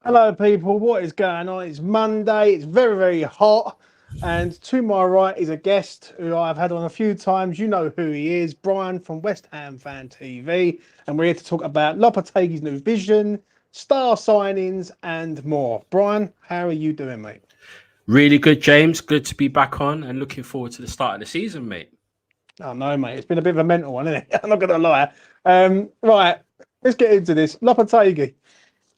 Hello, people. What is going on? It's Monday. It's very, very hot. And to my right is a guest who I've had on a few times. You know who he is, Brian from West Ham Fan TV. And we're here to talk about Lopetegui's new vision, star signings, and more. Brian, how are you doing, mate? Really good, James. Good to be back on and looking forward to the start of the season, mate. Oh, no, mate. It's been a bit of a mental one, isn't it? I'm not going to lie. Right. Let's get into this. Lopetegui.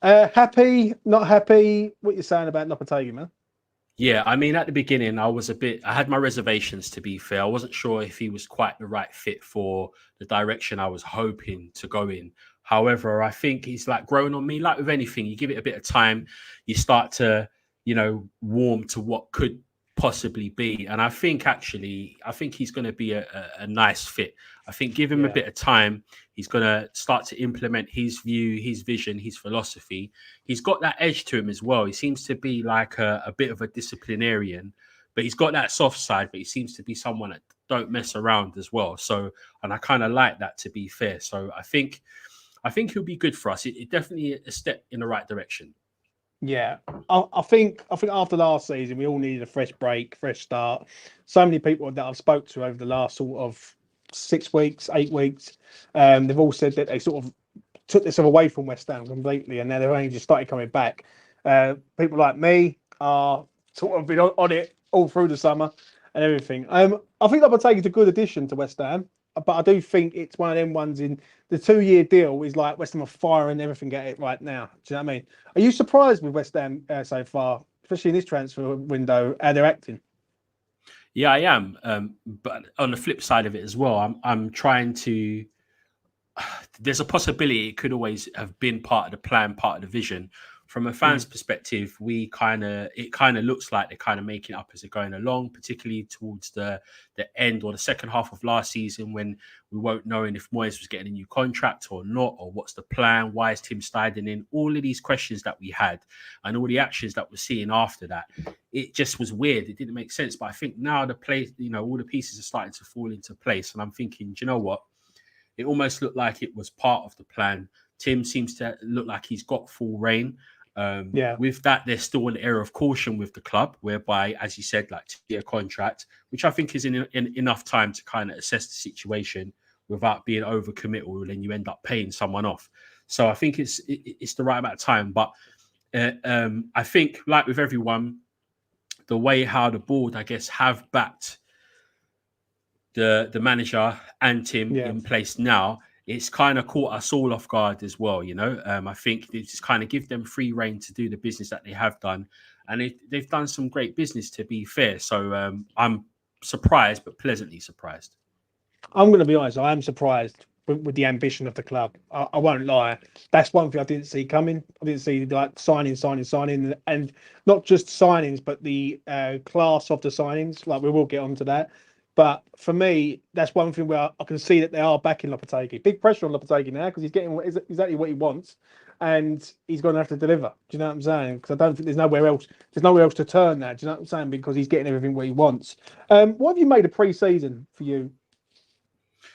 Happy, not happy? What you saying about Lopetegui, man? Yeah, I mean, at the beginning, I had my reservations, to be fair. I wasn't sure if he was quite the right fit for the direction I was hoping to go in. However, I think he's like grown on me. Like with anything, you give it a bit of time, you start to, warm to what could possibly be. And I think he's going to be a nice fit. I think give him a bit of time, he's going to start to implement his view, his vision, his philosophy. He's got that edge to him as well. He seems to be like a bit of a disciplinarian, but he's got that soft side, but he seems to be someone that don't mess around as well. So, and I kind of like that, to be fair. So I think he'll be good for us. It definitely a step in the right direction. Yeah, I think after last season, we all needed a fresh break, fresh start. So many people that I've spoke to over the last sort of 6 weeks, 8 weeks, they've all said that they sort of took themselves away from West Ham completely, and now they've only just started coming back. People like me are sort of been on it all through the summer and everything. I think Lopetegui's a good addition to West Ham, but I do think it's one of them ones in the 2-year deal is like West Ham are firing everything at it right now. Do you know what I mean? Are you surprised with West Ham so far, especially in this transfer window, how they're acting? Yeah, I am. But on the flip side of it as well, I'm trying to. There's a possibility it could always have been part of the plan, part of the vision. From a fan's perspective, it kind of looks like they're kind of making it up as they're going along, particularly towards the end or the second half of last season when we weren't knowing if Moyes was getting a new contract or not, or what's the plan, why is Tim Steidten in? All of these questions that we had and all the actions that we're seeing after that, it just was weird. It didn't make sense. But I think now the place, all the pieces are starting to fall into place. And I'm thinking, do you know what? It almost looked like it was part of the plan. Tim seems to look like he's got full reign. With that, there's still an air of caution with the club, whereby, as you said, like 2-year contract, which I think is in enough time to kind of assess the situation without being overcommittal, and then you end up paying someone off. So I think it's the right amount of time. But I think, like with everyone, the way how the board, I guess, have backed the manager and Tim in place now, it's kind of caught us all off guard as well, I think they just kind of give them free reign to do the business that they have done. And they've done some great business, to be fair. So I'm surprised, but pleasantly surprised. I'm going to be honest, I am surprised with the ambition of the club. I won't lie. That's one thing I didn't see coming. I didn't see like signing, and not just signings, but the class of the signings. Like we will get onto that. But for me, that's one thing where I can see that they are backing Lopetegui. Big pressure on Lopetegui now because he's getting exactly what he wants, and he's going to have to deliver. Do you know what I'm saying? Because I don't think there's nowhere else to turn now. Do you know what I'm saying? Because he's getting everything what he wants. What have you made of pre-season for you?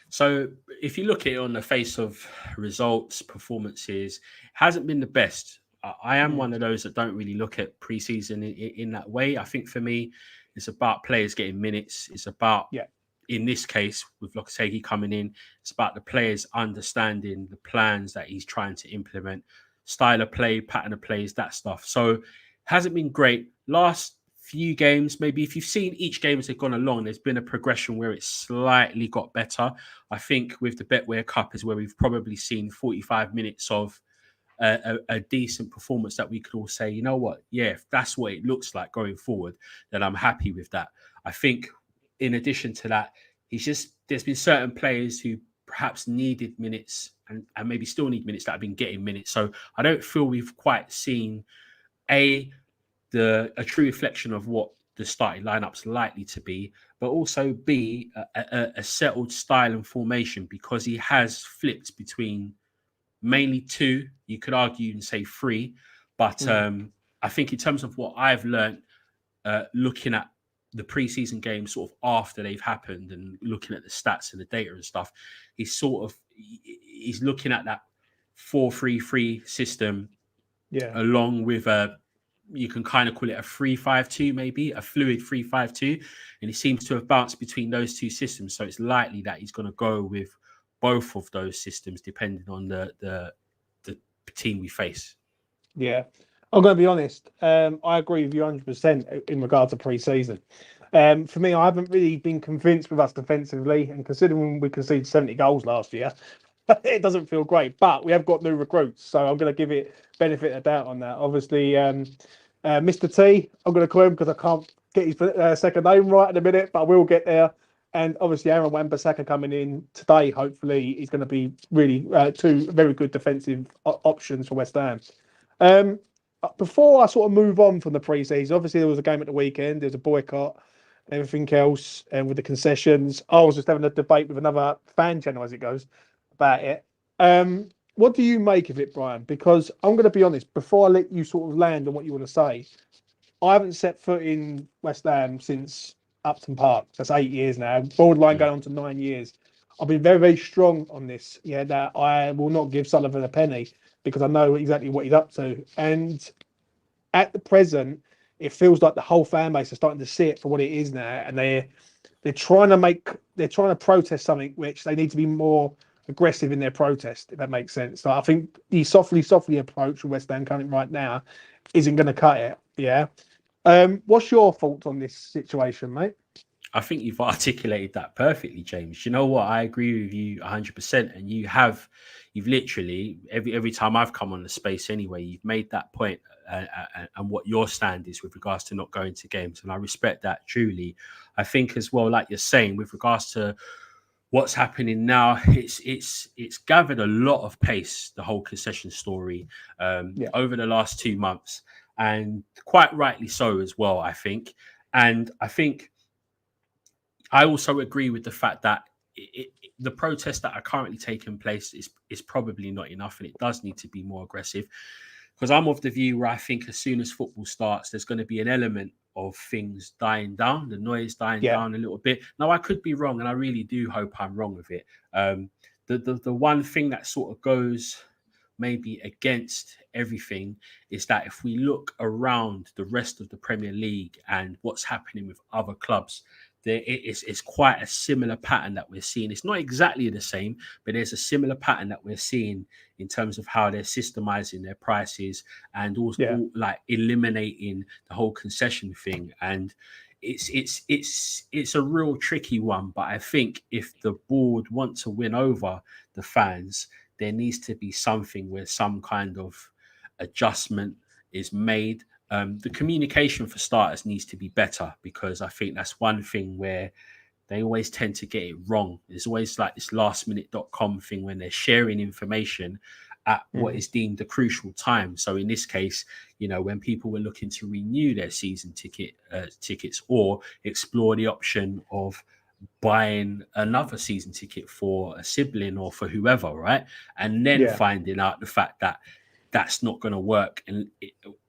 So if you look at it on the face of results, performances, it hasn't been the best. I am one of those that don't really look at pre-season in that way. I think for me, it's about players getting minutes. It's about, in this case, with Lopetegui coming in, it's about the players understanding the plans that he's trying to implement, style of play, pattern of plays, that stuff. So hasn't been great. Last few games, maybe if you've seen each game as they've gone along, there's been a progression where it's slightly got better. I think with the Betware Cup is where we've probably seen 45 minutes of a decent performance that we could all say, you know what, if that's what it looks like going forward, then I'm happy with that. I think in addition to that, there's been certain players who perhaps needed minutes and maybe still need minutes that have been getting minutes. So I don't feel we've quite seen a true reflection of what the starting lineup's likely to be, but also B, a settled style and formation, because he has flipped between mainly two. You could argue and say three, but I think in terms of what I've learned, looking at the preseason games sort of after they've happened and looking at the stats and the data and stuff, he's looking at that 4-3-3 system, along with you can kind of call it a 3-5-2, maybe a fluid 3-5-2, and he seems to have bounced between those two systems. So it's likely that he's going to go with both of those systems depending on the team we face. Yeah, I'm going to be honest. I agree with you 100% in regard to pre-season. For me, I haven't really been convinced with us defensively, and considering we conceded 70 goals last year, it doesn't feel great. But we have got new recruits, so I'm going to give it benefit of doubt on that. Obviously, Mr. T, I'm going to call him because I can't get his second name right in a minute, but we'll get there. And obviously, Aaron Wan-Bissaka coming in today, hopefully, he's going to be really two very good defensive options for West Ham. Before I sort of move on from the pre-season, obviously there was a game at the weekend, there's a boycott, and everything else, and with the concessions. I was just having a debate with another fan channel, as it goes, about it. What do you make of it, Brian? Because I'm going to be honest, before I let you sort of land on what you want to say, I haven't set foot in West Ham since Upton Park. That's 8 years now, borderline going on to 9 years. I've been very, very strong on this, that I will not give Sullivan a penny because I know exactly what he's up to. And at the present, it feels like the whole fan base are starting to see it for what it is now, and they're trying to protest something which they need to be more aggressive in their protest, if that makes sense. So I think the softly approach with West Ham coming right now isn't going to cut it. Yeah. What's your thoughts on this situation, mate? I think you've articulated that perfectly, James. You know what? I agree with you 100%. And you've literally, every time I've come on the space anyway, you've made that point and what your stand is with regards to not going to games. And I respect that truly. I think as well, like you're saying, with regards to what's happening now, it's gathered a lot of pace, the whole concession story, over the last 2 months. And quite rightly so as well, I think. And I think I also agree with the fact that the protests that are currently taking place is probably not enough, and it does need to be more aggressive. Because I'm of the view where I think as soon as football starts, there's going to be an element of things dying down, the noise dying down a little bit. Now, I could be wrong, and I really do hope I'm wrong with it. The one thing that sort of goes maybe against everything is that if we look around the rest of the Premier League and what's happening with other clubs, it's quite a similar pattern that we're seeing. It's not exactly the same, but there's a similar pattern that we're seeing in terms of how they're systemizing their prices and also like eliminating the whole concession thing. And it's a real tricky one. But I think if the board want to win over the fans, there needs to be something where some kind of adjustment is made. The communication for starters needs to be better, because I think that's one thing where they always tend to get it wrong. There's always like this lastminute.com thing when they're sharing information at what is deemed a crucial time. So in this case, when people were looking to renew their season tickets or explore the option of buying another season ticket for a sibling or for whoever, right? And then finding out the fact that that's not going to work and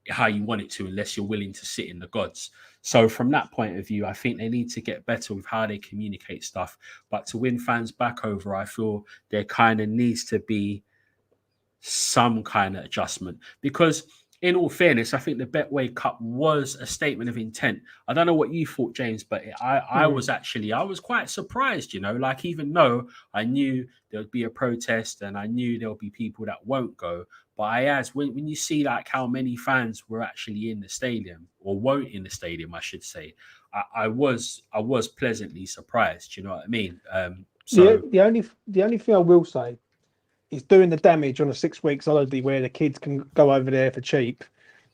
how you want it to, unless you're willing to sit in the gods. So from that point of view, I think they need to get better with how they communicate stuff. But to win fans back over, I feel there kind of needs to be some kind of adjustment, because in all fairness, I think the Betway Cup was a statement of intent. I don't know what you thought, James, but I was quite surprised, like, even though I knew there would be a protest and I knew there'll be people that won't go, but when you see like how many fans were actually in the stadium, or weren't in the stadium, I should say, I was pleasantly surprised. You know what I mean? So the only thing I will say is doing the damage on a 6 weeks holiday where the kids can go over there for cheap.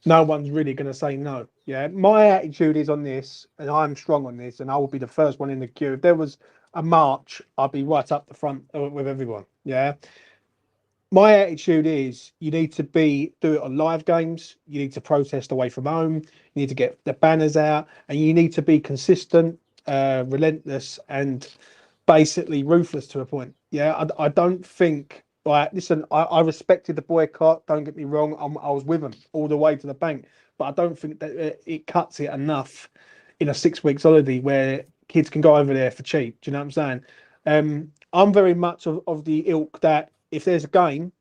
No one's really going to say no. Yeah, my attitude is on this, and I'm strong on this, and I will be the first one in the queue. If there was a march, I'd be right up the front with everyone. Yeah. My attitude is you need to do it on live games. You need to protest away from home. You need to get the banners out, and you need to be consistent, relentless, and basically ruthless to a point. Yeah, I don't think Like, listen, I respected the boycott. Don't get me wrong. I was with them all the way to the bank, but I don't think that it cuts it enough in a 6 weeks holiday where kids can go over there for cheap. Do you know what I'm saying? I'm very much of the ilk that if there's a game,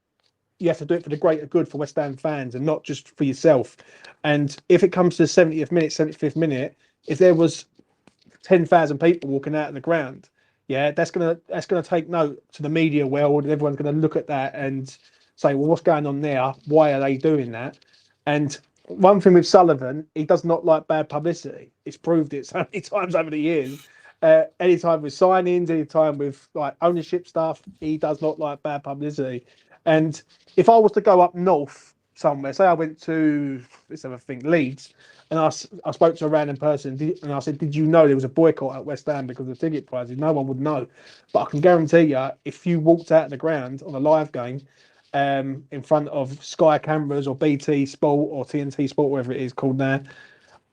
you have to do it for the greater good for West Ham fans and not just for yourself. And if it comes to the 70th minute, 75th minute, if there was 10,000 people walking out of the ground, yeah, that's gonna take note to the media world. Everyone's gonna look at that and say, well, what's going on there? Why are they doing that? And one thing with Sullivan, he does not like bad publicity. It's proved it so many times over the years. Anytime with signings, anytime with like ownership stuff, he does not like bad publicity. And if I was to go up north somewhere, say I went to, let's have a think, Leeds, and I spoke to a random person and I said, did you know there was a boycott at West Ham because of the ticket prices? No one would know. But I can guarantee you, if you walked out of the ground on a live game in front of Sky cameras or BT Sport or TNT Sport, whatever it is called now,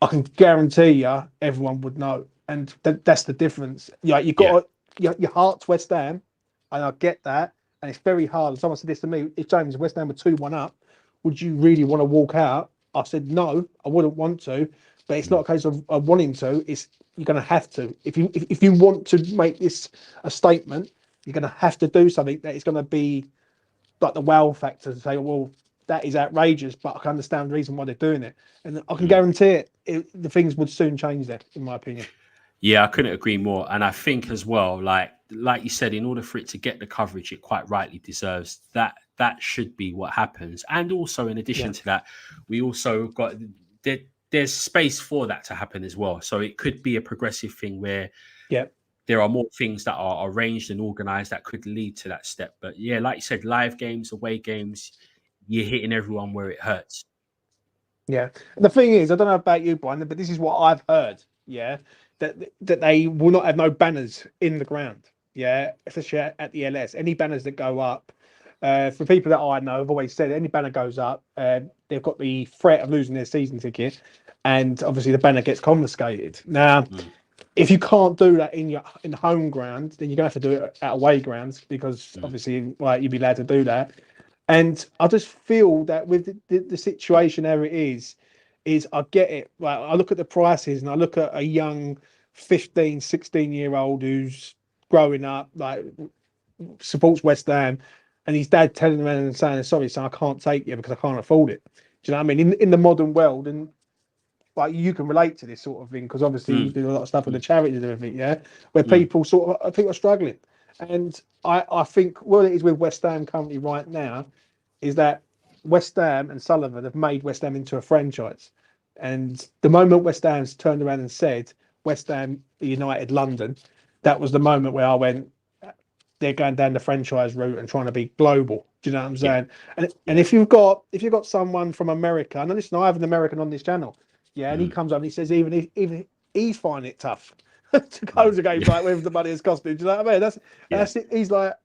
I can guarantee you everyone would know. And that's the difference. Yeah, you got your heart's West Ham, and I get that. And it's very hard. Someone said this to me: if James West Ham were 2-1 up, would you really want to walk out? I said no, I wouldn't want to. But it's not a case of wanting to. It's you're going to have to. If you want to make this a statement, you're going to have to do something that is going to be like the wow factor to say, well, that is outrageous, but I can understand the reason why they're doing it. And I can guarantee the things would soon change there, in my opinion. Yeah, I couldn't agree more. And I think as well, like you said, in order for it to get the coverage it quite rightly deserves, that should be what happens. And also, in addition to that, we also got there's space for that to happen as well. So it could be a progressive thing where there are more things that are arranged and organized that could lead to that step. But yeah, like you said, live games, away games, you're hitting everyone where it hurts. Yeah. And the thing is, I don't know about you, Brian, but this is what I've heard. Yeah. That they will not have no banners in the ground. Yeah. Especially at the LS. Any banners that go up, for people that I know, I've always said any banner goes up, they've got the threat of losing their season ticket. And obviously the banner gets confiscated. Now, if you can't do that in the home ground, then you're gonna have to do it at away grounds because obviously, like, you'd be allowed to do that. And I just feel that with the situation there it is I get it. Like, I look at the prices and I look at a young 15, 16-year-old who's growing up, like, supports West Ham, and his dad telling him and saying, sorry, son, I can't take you because I can't afford it. Do you know what I mean? In the modern world, and like, you can relate to this sort of thing because obviously you do a lot of stuff with the charities and everything, yeah, where people are struggling. And I think what it is with West Ham currently right now is that West Ham and Sullivan have made West Ham into a franchise. And the moment West Ham's turned around and said West Ham United London, that was the moment where I went, they're going down the franchise route and trying to be global. Do you know what I'm saying? And if you've got someone from America, and listen, I have an American on this channel, yeah, and he comes up and he says even he's finding it tough to go to games like with the money it's costing. Do you know what I mean? That's it. He's like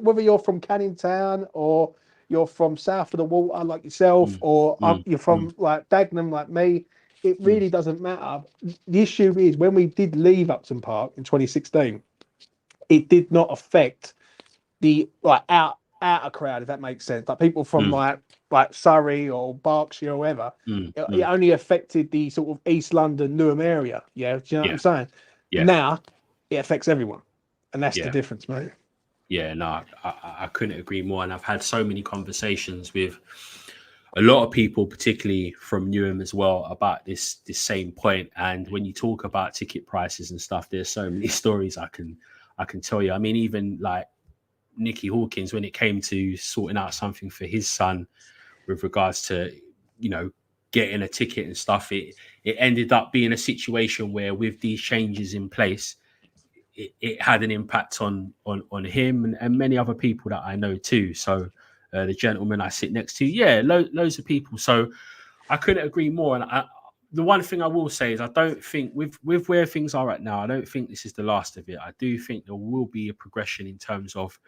whether you're from Canning Town or you're from south of the water like yourself, or you're from like Dagenham like me, it really doesn't matter. The issue is when we did leave Upton Park in 2016, it did not affect the outer crowd, if that makes sense. Like people from like Surrey or Berkshire or whatever. It only affected the sort of East London, Newham area. Yeah, do you know what I'm saying? Yeah. Now it affects everyone, and that's the difference, mate. Yeah, no, I couldn't agree more. And I've had so many conversations with a lot of people, particularly from Newham as well, about this same point. And when you talk about ticket prices and stuff, there's so many stories I can tell you. I mean, even like Nicky Hawkins, when it came to sorting out something for his son with regards to, getting a ticket and stuff, it ended up being a situation where with these changes in place, it had an impact on him and many other people that I know too. So the gentleman I sit next to, loads of people. So I couldn't agree more. And the one thing I will say is I don't think with where things are right now, I don't think this is the last of it. I do think there will be a progression in terms of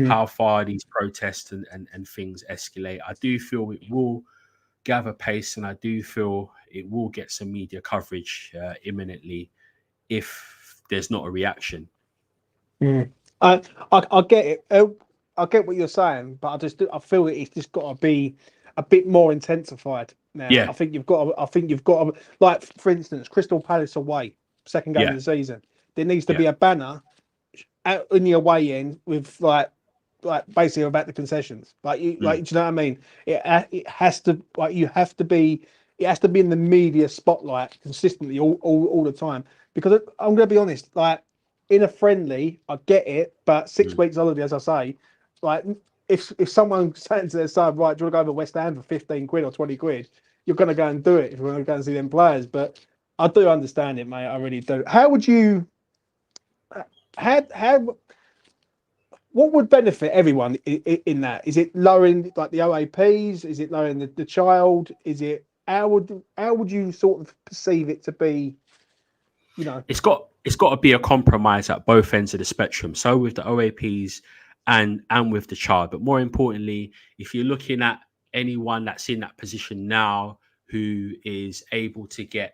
how far these protests and things escalate. I do feel it will gather pace, and I do feel it will get some media coverage imminently if there's not a reaction. I get it. I get what you're saying, but I feel it's just got to be a bit more intensified now. Yeah, I think you've got to, like, for instance, Crystal Palace away, second game yeah, of the season. There needs to yeah. be a banner out in the away end with like basically about the concessions. Like, do you know what I mean? It has to, like, you have to be. It has to be in the media spotlight consistently all the time. Because I'm going to be honest, like, in a friendly, I get it, but 6 weeks holiday, as I say, like, if someone's saying to their side, right, do you want to go over West Ham for 15 quid or 20 quid, you're going to go and do it if you want to go and see them players. But I do understand it, mate. I really do. How would you? How what would benefit everyone in that? Is it lowering, like, the OAPs? Is it lowering the child? Is it, how would you sort of perceive it to be? You know, It's got to be a compromise at both ends of the spectrum. So with the OAPs and with the child, but more importantly, if you're looking at anyone that's in that position now who is able to get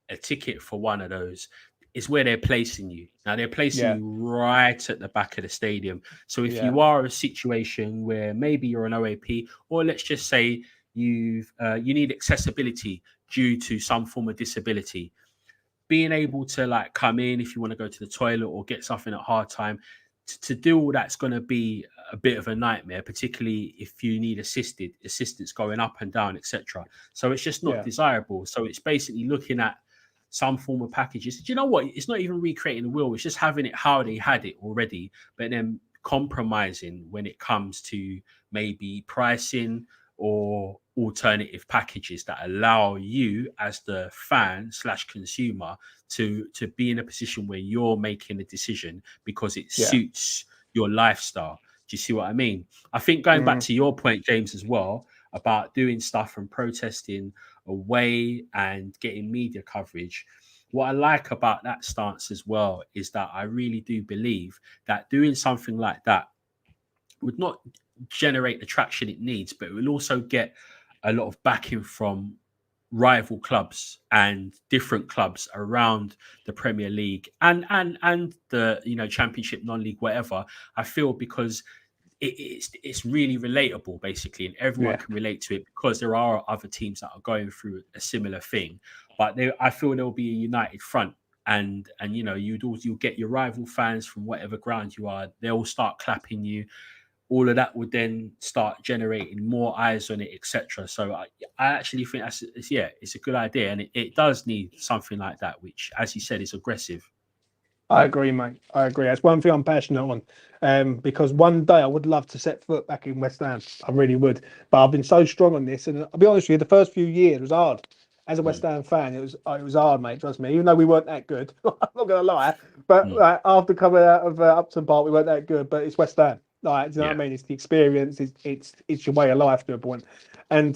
a ticket for one of those, is where they're placing you. Now they're placing yeah, you right at the back of the stadium. So if yeah, you are a situation where maybe you're an OAP, or let's just say you need accessibility due to some form of disability, being able to, like, come in if you want to go to the toilet or get something at hard time, to do all that's going to be a bit of a nightmare, particularly if you need assistance going up and down, etc. So it's just not yeah, desirable. So it's basically looking at some form of packages. Do you know what? It's not even recreating the wheel. It's just having it how they had it already, but then compromising when it comes to maybe pricing or alternative packages that allow you as the fan slash consumer to be in a position where you're making a decision because it yeah, suits your lifestyle. Do you see what I mean? I think, going back to your point, James, as well, about doing stuff and protesting away and getting media coverage, what I like about that stance as well is that I really do believe that doing something like that would not generate the traction it needs, but it will also get a lot of backing from rival clubs and different clubs around the Premier League and the Championship, non-league, whatever. I feel because it's really relatable, basically, and everyone yeah. can relate to it because there are other teams that are going through a similar thing. But I feel there will be a united front, and you'll get your rival fans from whatever ground you are. They'll start clapping you. All of that would then start generating more eyes on it, etc. So I actually think it's a good idea, and it does need something like that, which, as you said, is aggressive. I agree, mate. I agree. That's one thing I'm passionate on. Because one day I would love to set foot back in West Ham. I really would. But I've been so strong on this, and I'll be honest with you, the first few years was hard. As a West Mm, Ham fan, it was hard, mate. Trust me. Even though we weren't that good, I'm not gonna lie. But mm, after coming out of Upton Park, we weren't that good. But it's West Ham. Like, do you know yeah. what I mean? It's the experience. It's your way of life to a point. And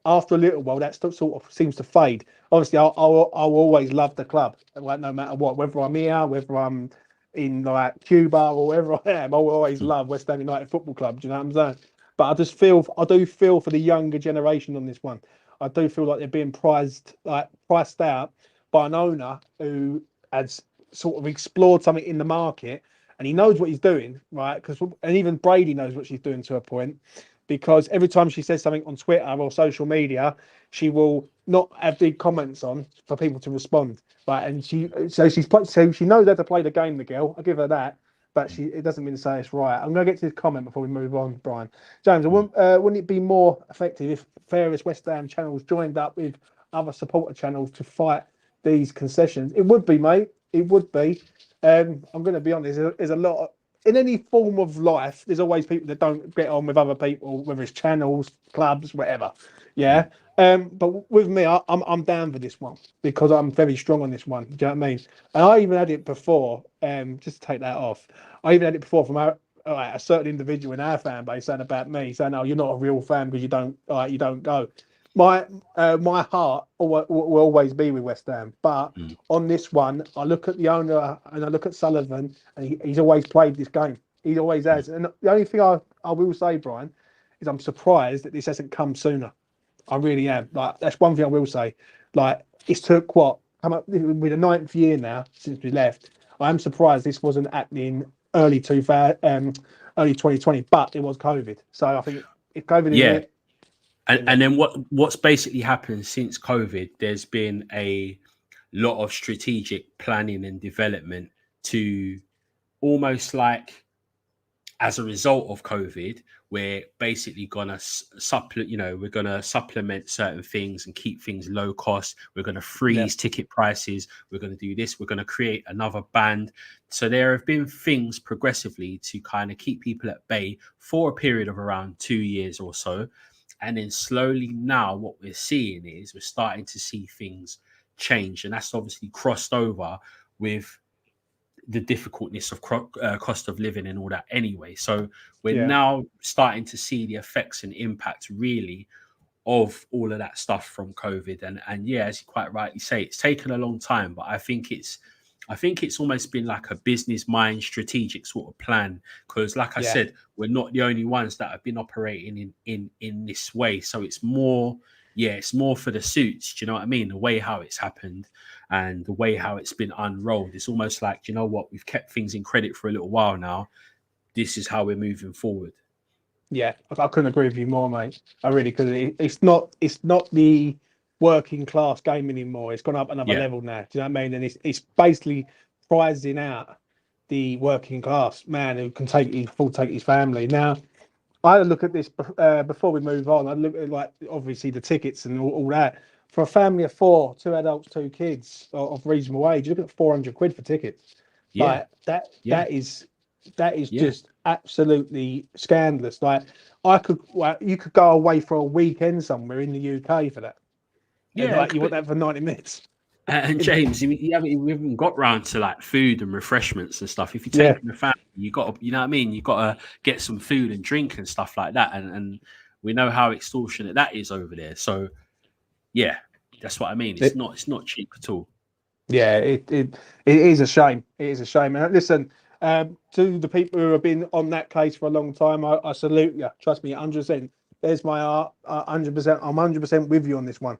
after a little while, that sort of seems to fade. Obviously, I'll always love the club, like, no matter what, whether I'm here, whether I'm in, like, Cuba or wherever I am. I'll always Mm, love West Ham United Football Club. Do you know what I'm saying? But I do feel for the younger generation on this one. I do feel like they're being priced out by an owner who has sort of explored something in the market, and he knows what he's doing, right? And even Brady knows what she's doing to a point, because every time she says something on Twitter or social media, she will not have the comments on for people to respond. Right, and she knows how to play the game, the girl. I'll give her that, but it doesn't mean to say it's right. I'm going to get to this comment before we move on, Brian. James, mm. wouldn't it be more effective if various West Ham channels joined up with other supporter channels to fight these concessions? It would be, mate. It would be. I'm going to be honest. There's a lot in any form of life. There's always people that don't get on with other people, whether it's channels, clubs, whatever. Yeah. But with me, I'm down for this one because I'm very strong on this one. Do you know what I mean? And I even had it before. Just to take that off, I even had it before from a certain individual in our fan base saying about me, saying, "Oh, you're not a real fan because you don't go." My heart will always be with West Ham, but Mm. on this one, I look at the owner and I look at Sullivan, and he's always played this game. He always has. And the only thing I will say, Brian, is I'm surprised that this hasn't come sooner. I really am. Like, that's one thing I will say. Like, it's took what, come up with the 9th year now since we left. I am surprised this wasn't happening early 2000, early 2020, but it was COVID. So I think if COVID is it, and then what's basically happened since COVID, there's been a lot of strategic planning and development to almost like as a result of COVID, we're basically gonna we're gonna supplement certain things and keep things low cost. We're gonna freeze ticket prices. We're gonna do this. We're gonna create another band. So there have been things progressively to kind of keep people at bay for a period of around 2 years or so. And then slowly now what we're seeing is we're starting to see things change. And that's obviously crossed over with the difficultness of cost of living and all that anyway. So we're now starting to see the effects and impact really of all of that stuff from COVID. And yeah, as you quite rightly say, it's taken a long time, but I think it's almost been like a business mind strategic sort of plan. Because like I said, we're not the only ones that have been operating in this way. So it's more for the suits. Do you know what I mean? The way how it's happened and the way how it's been unrolled. It's almost like, you know what, we've kept things in credit for a little while now. This is how we're moving forward. Yeah, I couldn't agree with you more, mate. I really could. It's not the working class game anymore. It's gone up another level now. Do you know what I mean? And it's basically prizing out the working class man who can take his family. Now, I had a look at this before we move on. I look at like obviously the tickets and all that. For a family of 4, 2 adults, 2 kids of reasonable age, you look at £400 for tickets. Yeah, like that is just absolutely scandalous. Like you could go away for a weekend somewhere in the UK for that. Yeah, and, like you want that for 90 minutes. And James, we haven't got round to like food and refreshments and stuff. If you're taking the family, you got to, you know what I mean? You got to get some food and drink and stuff like that. And we know how extortionate that is over there. So yeah, that's what I mean. It's not cheap at all. Yeah, it is a shame. It is a shame. And listen, to the people who have been on that case for a long time, I salute you. Trust me, 100%. There's my art. 100%. I'm 100% with you on this one.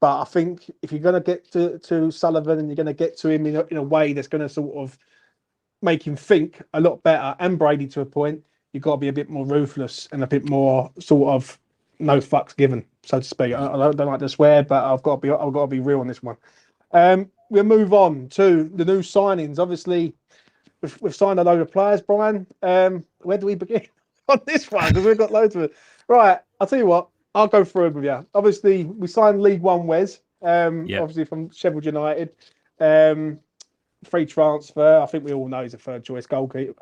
But I think if you're going to get to Sullivan and you're going to get to him in a way that's going to sort of make him think a lot better, and Brady to a point, you've got to be a bit more ruthless and a bit more sort of no fucks given, so to speak. I don't like to swear, but I've got to be real on this one. We'll move on to the new signings. Obviously, we've signed a load of players, Brian. Where do we begin on this one? Because we've got loads of it. Right, I'll tell you what. I'll go through it with you. Obviously, we signed League One Wes, obviously from Sheffield United. Free transfer. I think we all know he's a third choice goalkeeper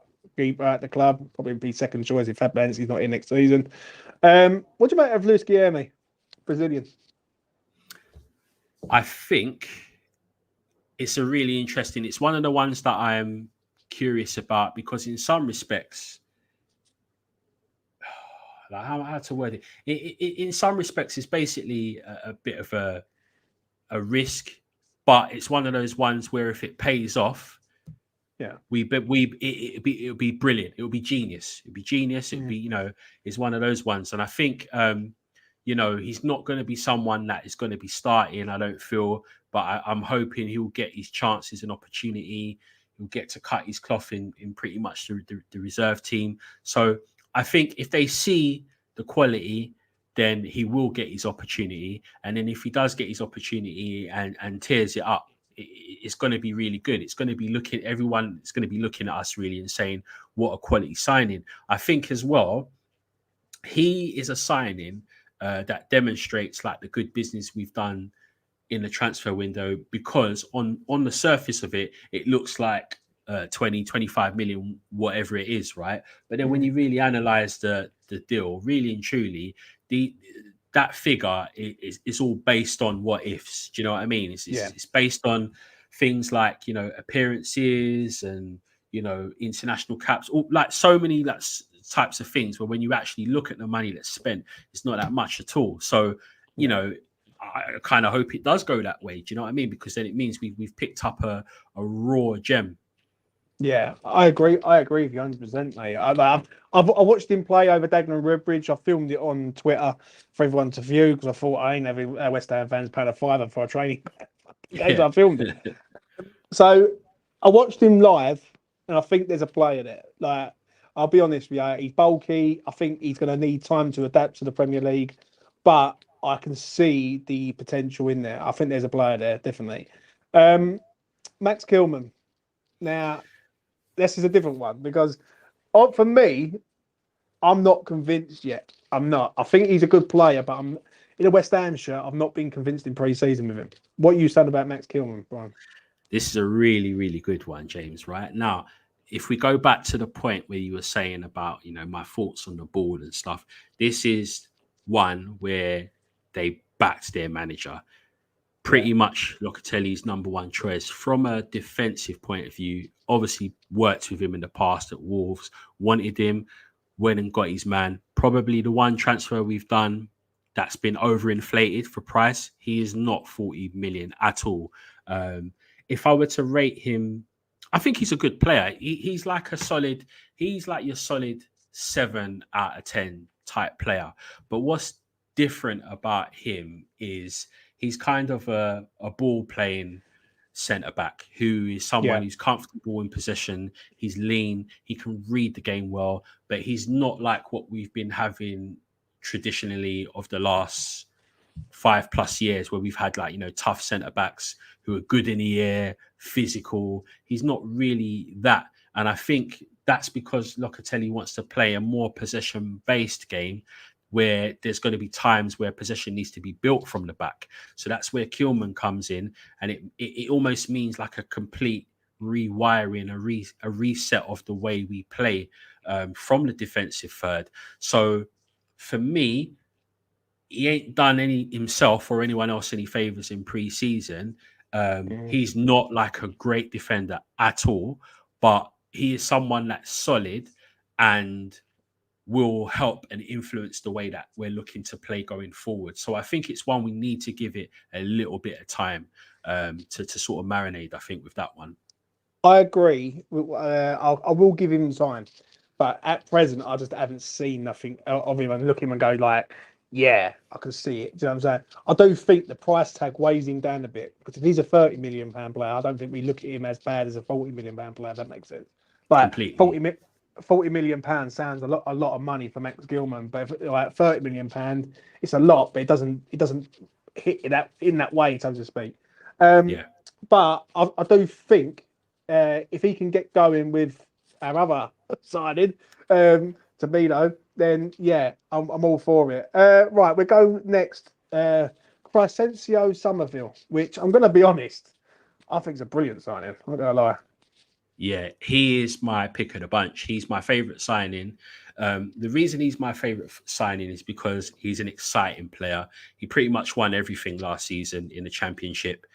at the club. Probably be second choice if Fabianski's not in next season. What do you make of Luis Guilherme, Brazilian? I think it's a really interesting. It's one of the ones that I am curious about because in some respects, like how to word it. In some respects, it's basically a bit of a risk, but it's one of those ones where if it pays off, it'll be brilliant. It'll be genius. It'll be genius. It'll be, it's one of those ones. And I think, he's not going to be someone that is going to be starting, I don't feel, but I'm hoping he'll get his chances and opportunity. He'll get to cut his cloth in pretty much the reserve team. So I think if they see the quality, then he will get his opportunity. And then if he does get his opportunity and tears it up, it's going to be really good. It's going to be everyone is going to be looking at us really and saying, what a quality signing. I think as well, he is a signing that demonstrates like the good business we've done in the transfer window, because on the surface of it, it looks like 20, 25 million, whatever it is, right? But then when you really analyze the deal, really and truly, that figure is all based on what ifs. Do you know what I mean? It's based on things like, appearances and, international caps, like so many types of things where when you actually look at the money that's spent, it's not that much at all. So, I kind of hope it does go that way. Do you know what I mean? Because then it means we've picked up a raw gem. Yeah, I agree. I agree with you 100%, mate. I watched him play over Dagenham and Redbridge. I filmed it on Twitter for everyone to view because I thought I ain't having West Ham fans paying a £5 for a training game. I filmed it. So I watched him live, and I think there's a player there. Like I'll be honest with you. He's bulky. I think he's going to need time to adapt to the Premier League, but I can see the potential in there. I think there's a player there, definitely. Max Kilman. Now, this is a different one because for me, I'm not convinced yet. I'm not. I think he's a good player, but I'm in a West Ham shirt. I've not been convinced in pre-season with him. What are you saying about Max Kilman, Brian? This is a really, really good one, James. Right now, if we go back to the point where you were saying about, my thoughts on the ball and stuff, this is one where they backed their manager. Pretty much Locatelli's number one choice from a defensive point of view. Obviously worked with him in the past at Wolves, wanted him, went and got his man. Probably the one transfer we've done that's been overinflated for price. He is not 40 million at all. If I were to rate him, I think he's a good player. He's like your solid 7 out of 10 type player. But what's different about him is he's kind of a ball playing centre back who is someone who's comfortable in possession. He's lean. He can read the game well, but he's not like what we've been having traditionally of the last 5+ years where we've had tough centre backs who are good in the air, physical. He's not really that. And I think that's because Locatelli wants to play a more possession-based game where there's going to be times where possession needs to be built from the back. So that's where Kilman comes in, and it almost means like a complete rewiring, a reset of the way we play from the defensive third. So for me, he ain't done any himself or anyone else any favors in pre-season. He's not like a great defender at all, but he is someone that's solid and will help and influence the way that we're looking to play going forward. So I think it's one we need to give it a little bit of time to sort of marinate, I think, with that one. I agree. I will give him time, but at present, I just haven't seen nothing of him and look him and go like, yeah, I can see it. Do you know what I'm saying? I do think the price tag weighs him down a bit because if he's a £30 million player, I don't think we look at him as bad as a £40 million player. If that makes sense. Like Completely. £40 million sounds a lot of money for Max Gilman, but if, like £30 million, it's a lot, but it doesn't hit in that way, so to speak. But I do think if he can get going with our other signing, Tobido, then I'm all for it. Right, we go next. Crescencio Somerville, which I'm going to be honest, I think is a brilliant signing. I'm not going to lie. Yeah, he is my pick of the bunch. He's my favourite signing. The reason he's my favourite signing is because he's an exciting player. He pretty much won everything last season in the Championship.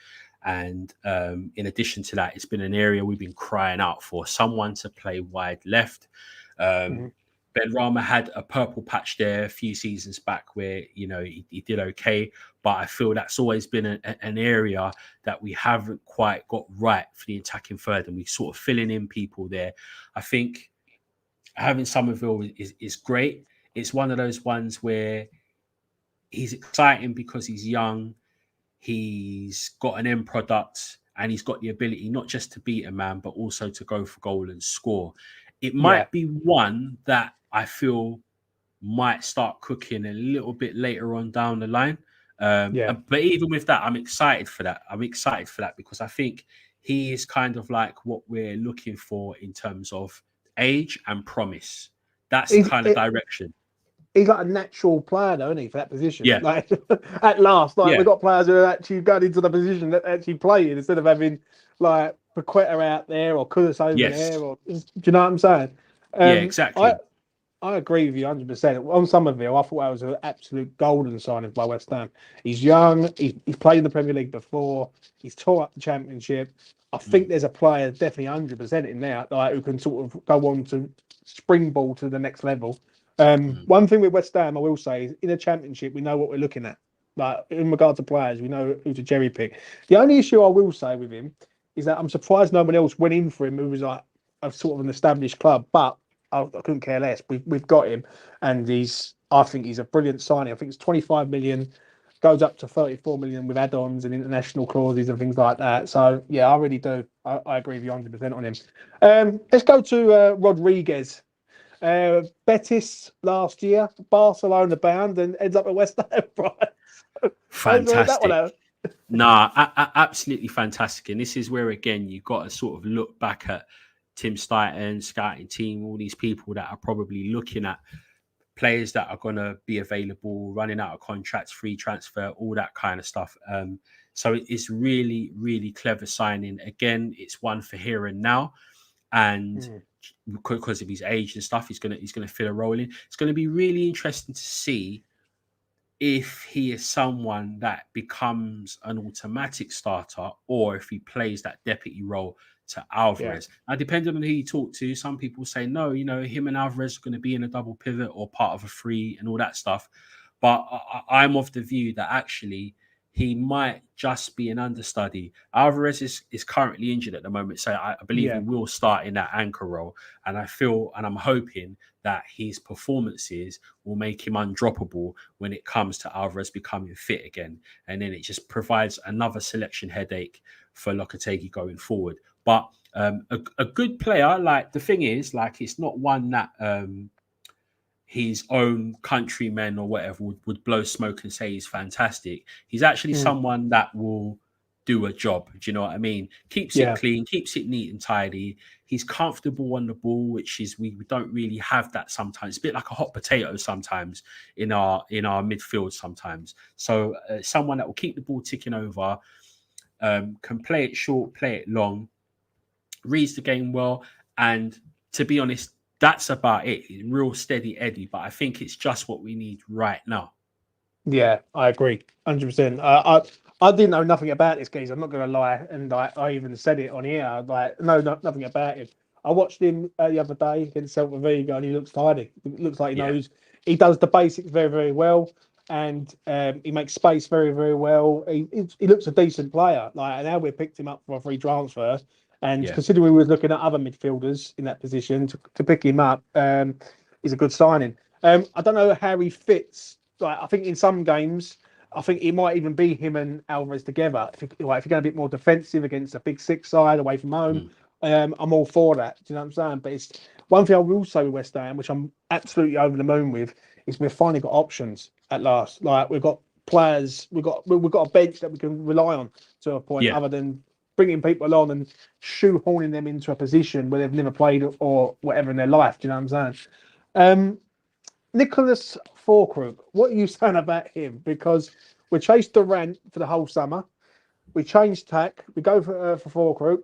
And in addition to that, it's been an area we've been crying out for, someone to play wide left. Ben Rama had a purple patch there a few seasons back where, he did okay. But I feel that's always been an area that we haven't quite got right for the attacking third. And we're sort of filling in people there. I think having Somerville is great. It's one of those ones where he's exciting because he's young. He's got an end product and he's got the ability not just to beat a man, but also to go for goal and score. It might be one that I feel might start cooking a little bit later on down the line. But even with that, I'm excited for that. Because I think he is kind of like what we're looking for in terms of age and promise. That's the kind of direction. He's like a natural player, though, isn't he, for that position? Yeah. Like at last, we've got players who are actually going into the position that actually play instead of having like Paqueta out there or Kudus over there. Or, do you know what I'm saying? Exactly. I agree with you 100%. On Somerville, I thought that was an absolute golden signing by West Ham. He's young. He's played in the Premier League before. He's tore up the Championship. I think there's a player definitely 100% in there who can sort of go on to springboard to the next level. One thing with West Ham, I will say, is in the Championship, we know what we're looking at. Like in regard to players, we know who to cherry pick. The only issue I will say with him is that I'm surprised no one else went in for him who was like a sort of an established club. But I couldn't care less. We've got him, and I think he's a brilliant signing. I think it's 25 million, goes up to 34 million with add-ons and international clauses and things like that. So yeah, I really do. I agree with you 100% on him. Let's go to Rodriguez. Betis last year, Barcelona bound, and ends up at West Ham. Right? How's that one Fantastic. out? Nah, absolutely fantastic. And this is where, again, you've got to sort of look back at Tim Stighton, scouting team, all these people that are probably looking at players that are going to be available, running out of contracts, free transfer, all that kind of stuff. So it's really, really clever signing. Again, it's one for here and now. And because of his age and stuff, he's gonna fill a role in. It's going to be really interesting to see if he is someone that becomes an automatic starter or if he plays that deputy role to Alvarez. Now, depending on who you talk to, some people say, no, him and Alvarez are going to be in a double pivot or part of a three and all that stuff. But I'm of the view that actually he might just be an understudy. Alvarez is currently injured at the moment, so I believe he will start in that anchor role. And I feel, and I'm hoping that his performances will make him undroppable when it comes to Alvarez becoming fit again. And then it just provides another selection headache for Lopetegui going forward. But a good player, like the thing is, like it's not one that his own countrymen or whatever would blow smoke and say he's fantastic. He's actually someone that will do a job. Do you know what I mean? Keeps it clean, keeps it neat and tidy. He's comfortable on the ball, which is we don't really have that sometimes. It's a bit like a hot potato sometimes in our midfield sometimes. So someone that will keep the ball ticking over, can play it short, play it long, reads the game well, and to be honest, that's about it. Real steady Eddie, but I think it's just what we need right now. Yeah, I agree, 100%. I didn't know nothing about this geezer. I'm not going to lie, and I even said it on here. Nothing about him. I watched him the other day against Celta Vigo, and he looks tidy. It looks like he knows. He does the basics very, very well, and he makes space very, very well. He looks a decent player. And now we picked him up for a free transfer. And considering we were looking at other midfielders in that position to pick him up, is a good signing. I don't know how he fits. I think in some games, I think it might even be him and Alvarez together. If you're going a bit more defensive against a big six side away from home, I'm all for that. Do you know what I'm saying? But it's one thing I will say with West Ham, which I'm absolutely over the moon with, is we've finally got options at last. We've got players, we've got a bench that we can rely on to a point, other than bringing people along and shoehorning them into a position where they've never played or whatever in their life. Do you know what I'm saying? Nicholas Fulkrug, what are you saying about him? Because we chased Durant for the whole summer. We changed tack. We go for Fulkrug.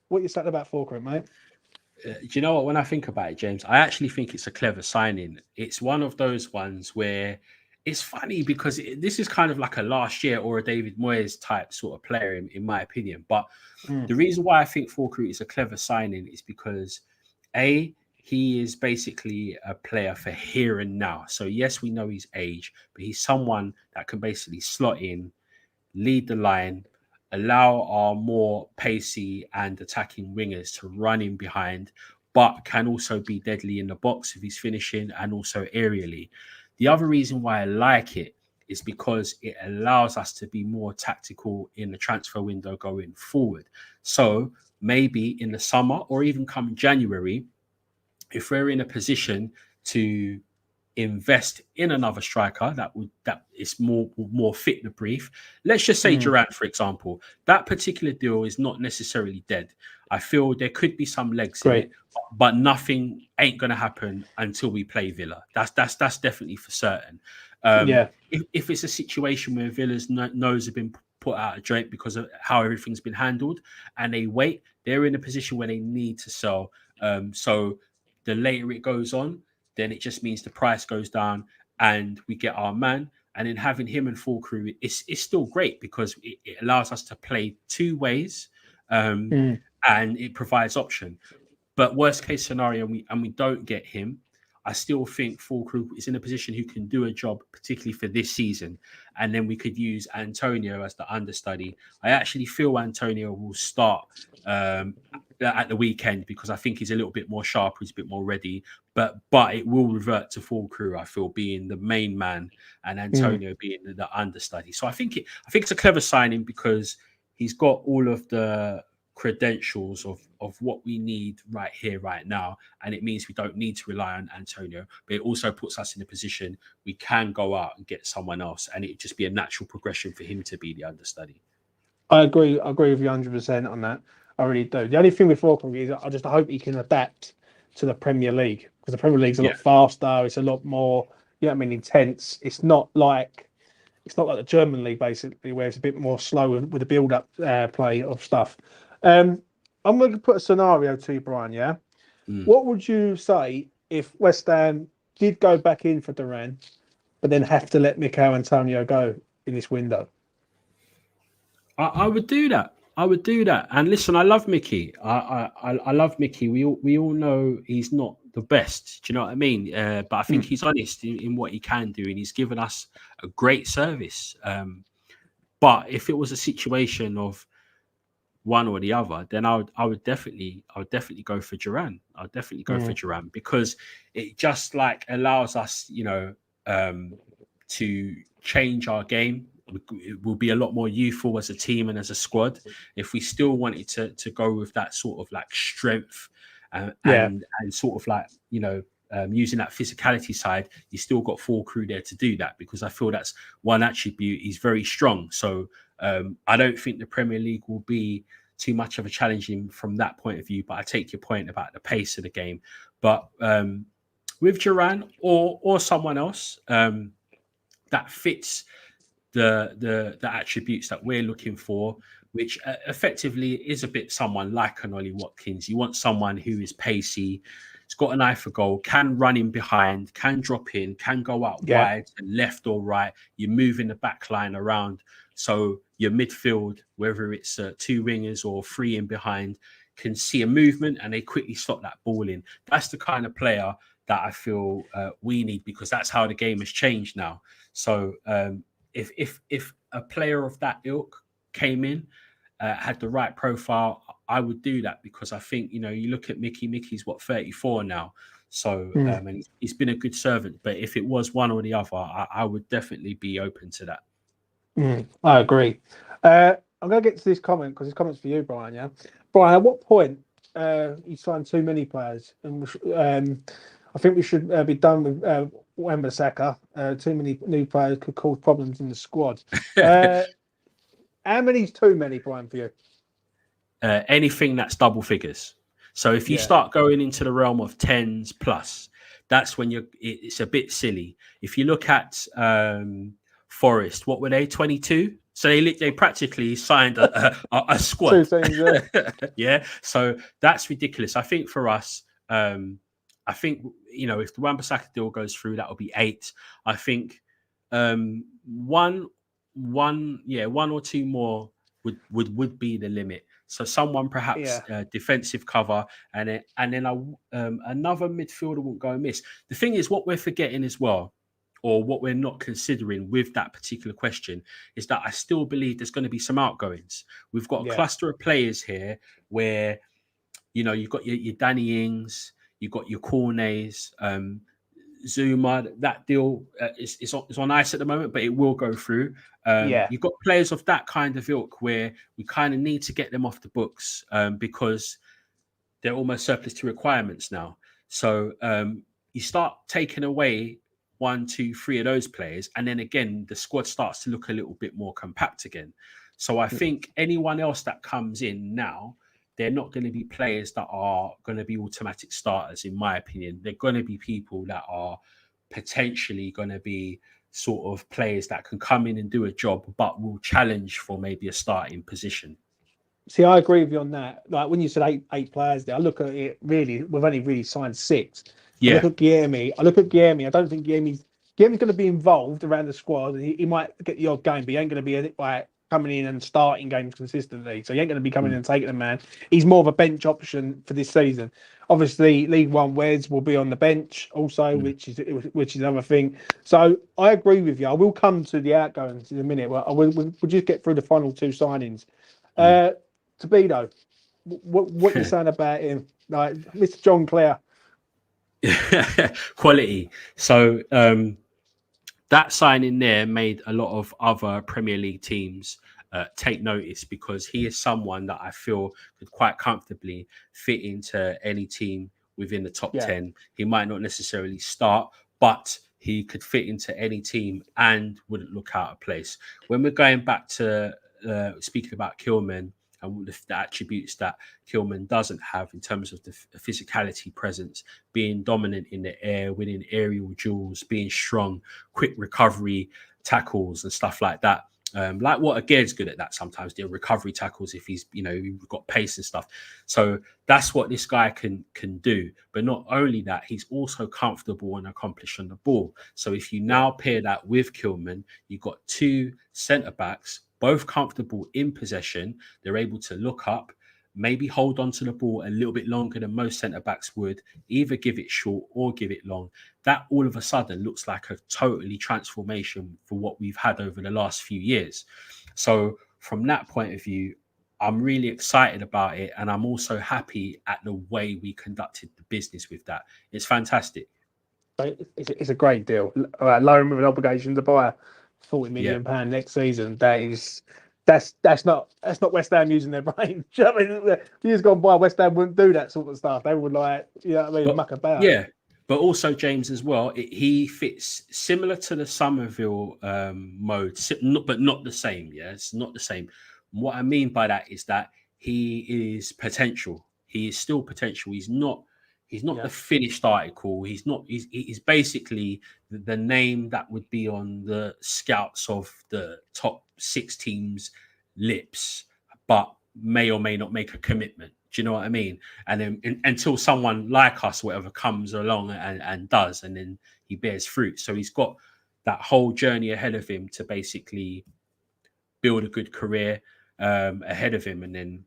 What are you saying about Fulkrug, mate? Do you know what? When I think about it, James, I actually think it's a clever signing. It's one of those ones where it's funny because this is kind of like a last year or a David Moyes type sort of player, in my opinion. But the reason why I think Fulkrug is a clever signing is because, he is basically a player for here and now. So yes, we know his age, but he's someone that can basically slot in, lead the line, allow our more pacey and attacking wingers to run in behind, but can also be deadly in the box if he's finishing and also aerially. The other reason why I like it is because it allows us to be more tactical in the transfer window going forward. So maybe in the summer or even come January, if we're in a position to invest in another striker that is more fit the brief, let's just say Durant, for example, that particular deal is not necessarily dead. I feel there could be some legs in it, but nothing ain't going to happen until we play Villa. That's definitely for certain. If it's a situation where Villa's nose have been put out of joint because of how everything's been handled and they wait, they're in a position where they need to sell. So the later it goes on, then it just means the price goes down and we get our man. And then having him and Fulkrug is still great because it allows us to play two ways, and it provides option. But worst case scenario, and we don't get him, I still think Fulkrug is in a position who can do a job, particularly for this season. And then we could use Antonio as the understudy. I actually feel Antonio will start at the weekend because I think he's a little bit more sharp, he's a bit more ready. But it will revert to Fulkrug, I feel, being the main man and Antonio being the understudy. So I think it's a clever signing because he's got all of the credentials of what we need right here, right now. And it means we don't need to rely on Antonio, but it also puts us in a position we can go out and get someone else. And it'd just be a natural progression for him to be the understudy. I agree with you 100% on that. I really do. The only thing with Falkland is I just hope he can adapt to the Premier League, because the Premier League's a lot faster. It's a lot more, intense. It's not like the German league, basically, where it's a bit more slow with the build-up play of stuff. I'm going to put a scenario to you, Brian. Yeah, what would you say if West Ham did go back in for Duran, but then have to let Mikel Antonio go in this window? I would do that. And listen, I love Mickey. I love Mickey. We all know he's not the best. Do you know what I mean? But I think he's honest in what he can do, and he's given us a great service. But if it was a situation of one or the other, then I would definitely go for Duran. I'll definitely go for Duran, because it just like allows us, to change our game. It will be a lot more youthful as a team and as a squad. If we still wanted to go with that sort of like strength and sort of like, using that physicality side, you still got full crew there to do that, because I feel that's one attribute. He's very strong. So I don't think the Premier League will be too much of a challenge from that point of view. But I take your point about the pace of the game. But with Duran or someone else that fits the attributes that we're looking for, which effectively is a bit someone like an Ollie Watkins. You want someone who is pacey, has got an eye for goal, can run in behind, can drop in, can go out wide and left or right. You're moving the back line around. So your midfield, whether it's two wingers or three in behind, can see a movement and they quickly stop that ball in. That's the kind of player that I feel we need, because that's how the game has changed now. So if a player of that ilk came in, had the right profile, I would do that, because I think, you look at Mickey's 34 now. So and he's been a good servant. But if it was one or the other, I would definitely be open to that. I agree. I'm going to get to this comment, because this comment's for you, Brian. Yeah, Brian, at what point you signed too many players? And I think we should be done with Wan-Bissaka. Too many new players could cause problems in the squad. How many is too many, Brian, for you? Anything that's double figures. So if you start going into the realm of 10s plus, that's when it's a bit silly. If you look at Forest, what were they, 22? So they practically signed a squad. 2 teams, yeah. So that's ridiculous. I think for us, I think, if the Wan-Bissaka deal goes through, that will be 8. I think one or two more would be the limit. So someone perhaps defensive cover, and then another midfielder won't go amiss. The thing is, what we're forgetting as well, or what we're not considering with that particular question, is that I still believe there's going to be some outgoings. We've got a cluster of players here where, you've got your Danny Ings, you've got your Cornets, Zuma. That deal is on ice at the moment, but it will go through. You've got players of that kind of ilk where we kind of need to get them off the books because they're almost surplus to requirements now. So you start taking away 1, 2, 3 of those players, and then again the squad starts to look a little bit more compact again. So I think anyone else that comes in now, they're not going to be players that are going to be automatic starters, in my opinion. They're going to be people that are potentially going to be sort of players that can come in and do a job, but will challenge for maybe a starting position. See, I agree with you on that. Like when you said eight players there, I look at it really, we've only really signed 6. Yeah. I look at Guilherme. I don't think Guilherme's going to be involved around the squad. He might get the odd game, but he ain't going to be like coming in and starting games consistently. So he ain't going to be coming in and taking the man. He's more of a bench option for this season. Obviously, League One Wes will be on the bench also, which is another thing. So I agree with you. I will come to the outgoings in a minute. Well, we'll just get through the final 2 signings. Tobido, what you saying about him? Like Mr. John Clare. Quality. So that signing there made a lot of other Premier League teams take notice, because he is someone that I feel could quite comfortably fit into any team within the top 10. He might not necessarily start, but he could fit into any team and wouldn't look out of place. When we're going back to speaking about Kilman and the attributes that Kilman doesn't have in terms of the physicality presence, being dominant in the air, winning aerial duels, being strong, quick recovery tackles and stuff like that. Like what Aguerd's good at that sometimes, the recovery tackles if he's, got pace and stuff. So that's what this guy can do. But not only that, he's also comfortable and accomplished on the ball. So if you now pair that with Kilman, you've got two centre-backs, both comfortable in possession. They're able to look up, maybe hold on to the ball a little bit longer than most centre-backs would, either give it short or give it long. That all of a sudden looks like a totally transformation for what we've had over the last few years. So from that point of view, I'm really excited about it. And I'm also happy at the way we conducted the business with that. It's fantastic. It's a great deal. Loan with an obligation to buy £40 million next season. That's not West Ham using their brain. Do you know what I mean? Years gone by, West Ham wouldn't do that sort of stuff. They would muck about. Yeah. But also, James, as well, he fits similar to the Somerville mode, but not the same. Yeah, it's not the same. What I mean by that is that he is potential. He is still potential. He's not the finished article. He's basically the name that would be on the scouts of the top 6 teams' lips, but may or may not make a commitment. Do you know what I mean? And then until someone like us, whatever, comes along and does, and then he bears fruit. So he's got that whole journey ahead of him to basically build a good career ahead of him, and then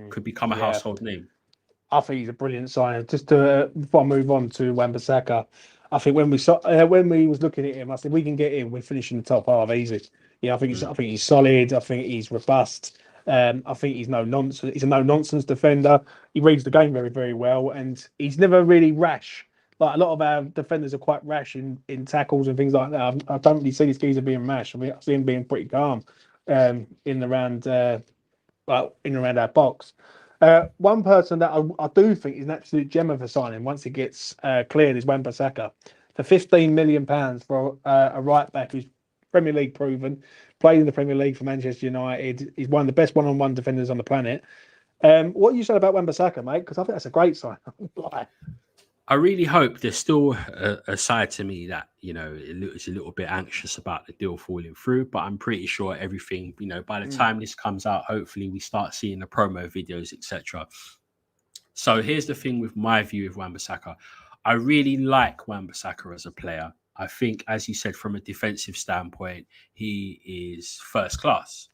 could become a household name. I think he's a brilliant signing. Just to before I move on to Wan-Bissaka, I think when we was looking at him, I said we can get him. We're finishing the top half easy. Yeah, I think he's solid. I think he's robust. I think he's no nonsense. He's a no nonsense defender. He reads the game very, very well, and he's never really rash. Like a lot of our defenders are quite rash in tackles and things like that. I don't really see this geezer being rash. I mean, I see him being pretty calm in and around our box. One person that I do think is an absolute gem of a signing once it gets cleared is Wan-Bissaka. For £15 million for a right back who's Premier League proven, played in the Premier League for Manchester United. He's one of the best one-on-one defenders on the planet. What you said about Wan-Bissaka, mate? Because I think that's a great sign. I really hope there's still a side to me that, it's a little bit anxious about the deal falling through, but I'm pretty sure everything, by the time this comes out, hopefully we start seeing the promo videos, etc. So here's the thing with my view of Wan-Bissaka. I really like Wan-Bissaka as a player. I think, as you said, from a defensive standpoint, he is first class.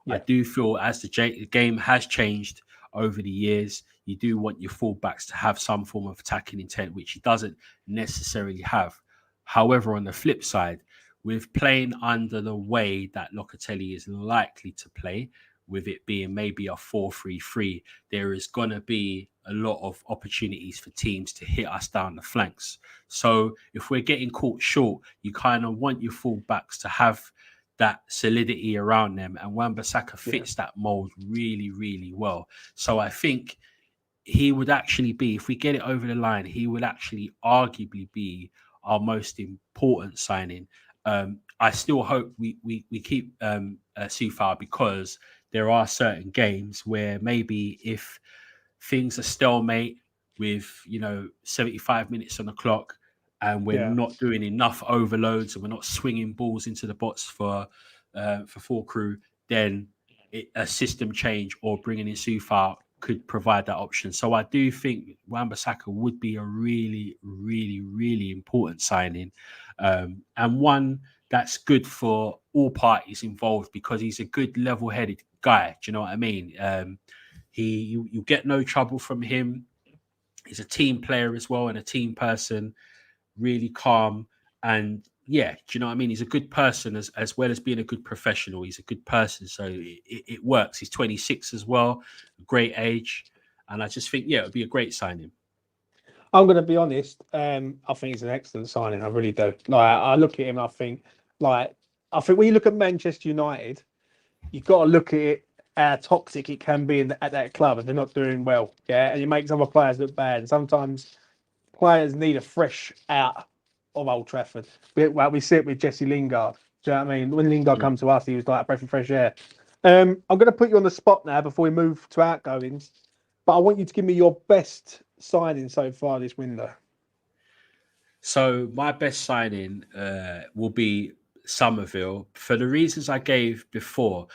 Yeah. I do feel as the game has changed over the years, you do want your fullbacks to have some form of attacking intent, which he doesn't necessarily have. However, on the flip side, with playing under the way that Lopetegui is likely to play, with it being maybe a 4-3-3, there is going to be a lot of opportunities for teams to hit us down the flanks. So if we're getting caught short, you kind of want your fullbacks to have that solidity around them. And Wan-Bissaka fits that mold really, really well. So I think he would actually be, if we get it over the line, he would actually arguably be our most important signing. I still hope we keep Sufar, because there are certain games where maybe if things are stalemate with 75 minutes on the clock and we're not doing enough overloads and we're not swinging balls into the box for full crew, then a system change or bringing in Sufar could provide that option. So I do think Wan-Bissaka would be a really, really, really important signing, and one that's good for all parties involved, because he's a good level-headed guy. Do you know what I mean? You get no trouble from him. He's a team player as well and a team person, really calm. And do you know what I mean? He's a good person as well as being a good professional. He's a good person. So it works. He's 26 as well, great age. And I just think, it would be a great signing. I'm going to be honest. I think he's an excellent signing. I really do. I look at him and I think when you look at Manchester United, you've got to look at it how toxic it can be at that club if they're not doing well. Yeah, and it makes other players look bad. And sometimes players need a fresh out of Old Trafford. We see it with Jesse Lingard. Do you know what I mean? When Lingard come to us, he was like a breath of fresh air. I'm going to put you on the spot now before we move to outgoings, but I want you to give me your best signing so far this window. So my best signing will be Somerville for the reasons I gave before.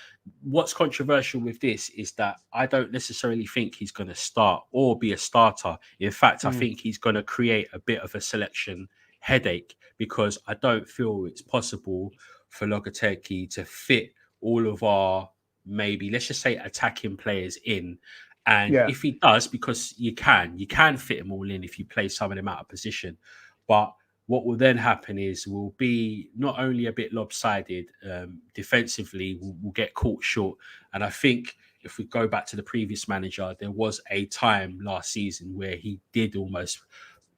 What's controversial with this is that I don't necessarily think he's going to start or be a starter. In fact, I think he's going to create a bit of a selection headache because I don't feel it's possible for Lopetegui to fit all of our, maybe let's just say, attacking players in. And if he does, because you can fit them all in if you play some of them out of position. But what will then happen is we'll be not only a bit lopsided defensively, we'll get caught short. And I think if we go back to the previous manager, there was a time last season where he did almost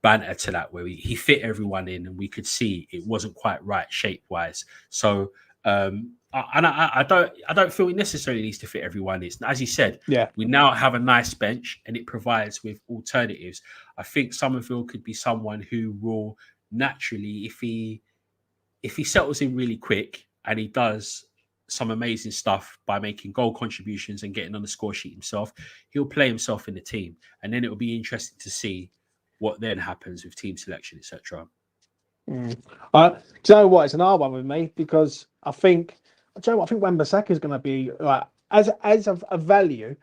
banter to that, where he fit everyone in and we could see it wasn't quite right shape-wise. So I don't feel it necessarily needs to fit everyone. It's, as you said, we now have a nice bench and it provides with alternatives. I think Somerville could be someone who will naturally, if he settles in really quick and he does some amazing stuff by making goal contributions and getting on the score sheet himself, he'll play himself in the team. And then it will be interesting to see what then happens with team selection, etc. Do you know what? It's an hard one with me because I think Wan-Bissaka is going to be like as a value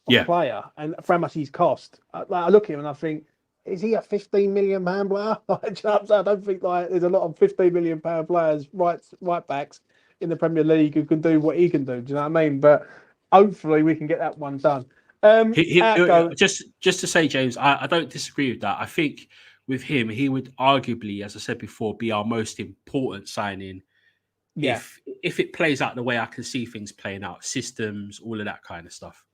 of player and for how much he's cost. I look at him and I think, is he a £15 million player? I don't think there's a lot of £15 million players, right backs in the Premier League who can do what he can do. Do you know what I mean? But hopefully we can get that one done. Just to say, James, I don't disagree with that. I think with him, he would arguably, as I said before, be our most important signing. If it plays out the way I can see things playing out, systems, all of that kind of stuff.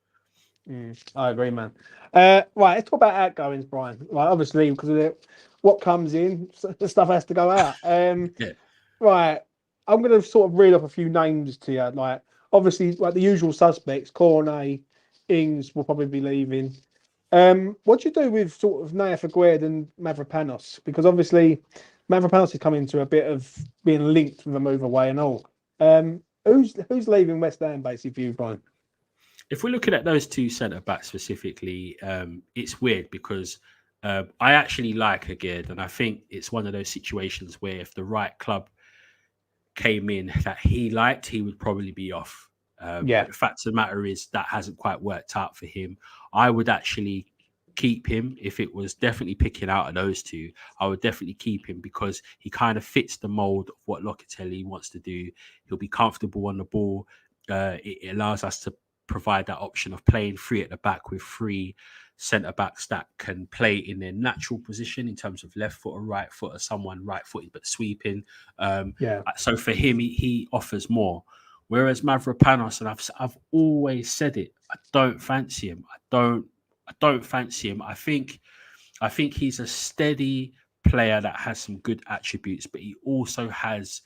I agree, man. Right, let's talk about outgoings, Brian. Right, obviously, because of what comes in, the stuff has to go out. Right, I'm going to sort of read off a few names to you. Like, obviously, like the usual suspects, Cornet, Ings will probably be leaving. What do you do with sort of Naya Fagued and Mavropanos? Because obviously, Mavropanos is coming to a bit of being linked with a move away and all. Who's leaving West Ham basically for you, Brian? If we're looking at those two centre backs specifically, it's weird because I actually like Aged, and I think it's one of those situations where if the right club came in that he liked, he would probably be off. But the fact of the matter is that hasn't quite worked out for him. I would actually keep him if it was definitely picking out of those two. I would definitely keep him because he kind of fits the mold of what Lopetegui wants to do. He'll be comfortable on the ball. It allows us to provide that option of playing three at the back with three centre backs that can play in their natural position in terms of left foot or right foot, or someone right footed but sweeping. So for him, he offers more. Whereas Mavropanos, and I've always said it, I don't fancy him. I don't fancy him. I think he's a steady player that has some good attributes, but he also has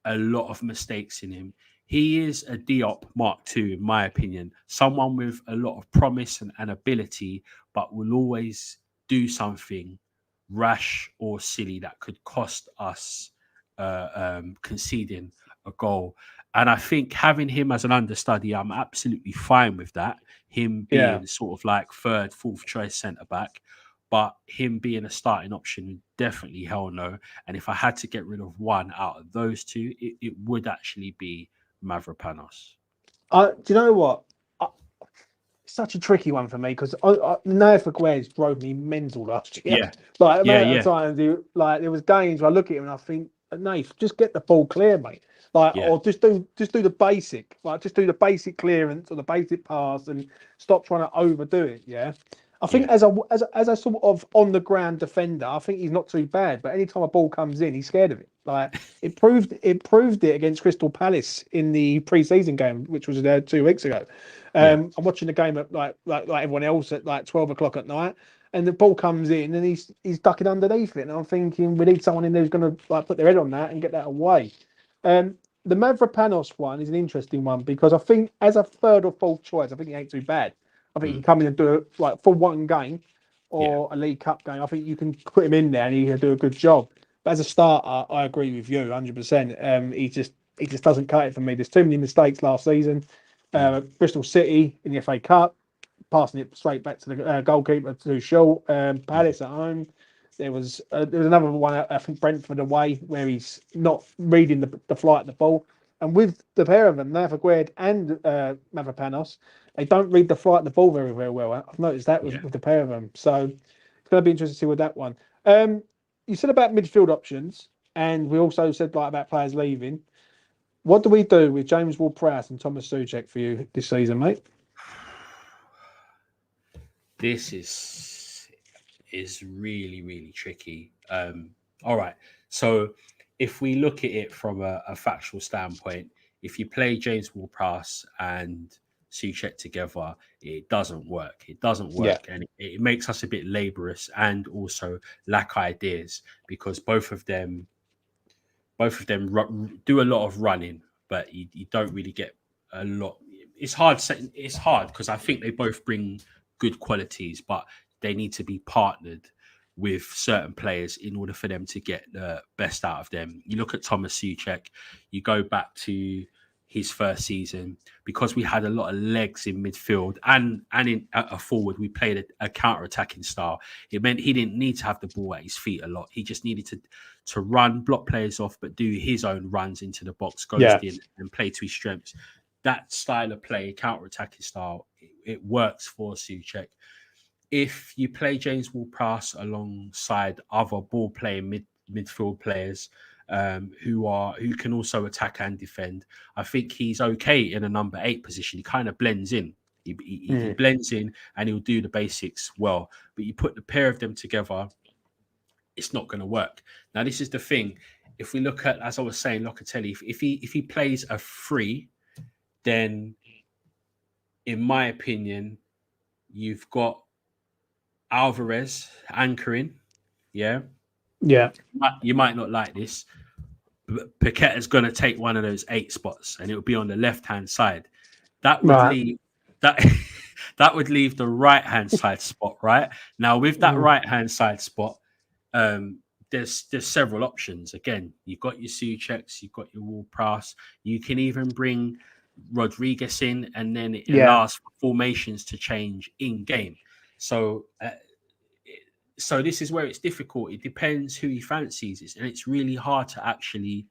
a lot of mistakes in him. He is a Diop Mark II, in my opinion. Someone with a lot of promise and ability, but will always do something rash or silly that could cost us conceding a goal. And I think having him as an understudy, I'm absolutely fine with that. Him being sort of like third, fourth choice centre-back. But him being a starting option, definitely hell no. And if I had to get rid of one out of those two, it would actually be Mavropanos. Do you know what? It's such a tricky one for me because Naya Fagued drove me mental last year. Of times, there was games where I look at him and I think, Nath, just get the ball clear, mate. Or just do the basic, just do the basic clearance or the basic pass and stop trying to overdo it. Yeah. I think as a sort of on the ground defender, I think he's not too bad. But anytime a ball comes in, he's scared of it. It proved it against Crystal Palace in the pre-season game, which was 2 weeks ago. I'm watching the game at like everyone else at 12 o'clock at night, and the ball comes in and he's ducking underneath it. And I'm thinking we need someone in there who's going to put their head on that and get that away. the Mavropanos one is an interesting one because I think as a third or fourth choice, I think he ain't too bad. I think he can come in and do it like for one game or a League Cup game. I think you can put him in there and he can do a good job. But as a starter, I agree with you 100%. He just doesn't cut it for me. There's too many mistakes last season. Bristol City in the FA Cup, passing it straight back to the goalkeeper too short. Palace at home. There was another one, I think Brentford away, where he's not reading the flight of the ball. And with the pair of them, Navagued and Mavropanos, they don't read the flight of the ball very, very well. I've noticed that with the pair of them. So it's going to be interesting to see with that one. You said about midfield options, and we also said about players leaving. What do we do with James Ward-Prowse and Thomas Souček for you this season, mate? This is really, really tricky. All right. So if we look at it from a factual standpoint, if you play James Ward-Prowse and Souček together, it doesn't work. It doesn't work. And it makes us a bit laborious and also lack ideas because both of them do a lot of running, but you don't really get a lot. It's hard because I think they both bring good qualities, but they need to be partnered with certain players in order for them to get the best out of them. You look at Thomas Souček, you go back to his first season, because we had a lot of legs in midfield and in a forward, we played a counter-attacking style. It meant he didn't need to have the ball at his feet a lot. He just needed to run, block players off, but do his own runs into the box, in and play to his strengths. That style of play, counter-attacking style, it works for Souček. If you play James Ward-Prowse alongside other ball-playing midfield players who can also attack and defend, I think he's okay in a number 8 position. He kind of blends in. He blends in and he'll do the basics well. But you put the pair of them together, it's not going to work. Now, this is the thing. If we look at, as I was saying, Locatelli, if he plays a 3, then in my opinion, you've got Alvarez anchoring. Yeah. You might not like this, but Paqueta's going to take one of those 8 spots, and it will be on the left-hand side. That would leave that would leave the right-hand side spot, right? Now, with that right-hand side spot, there's several options. Again, you've got your Součeks, you've got your Ward-Prowse. You can even bring Rodriguez in, and then it allows for formations to change in game. So this is where it's difficult. It depends who he fancies, and it's really hard to actually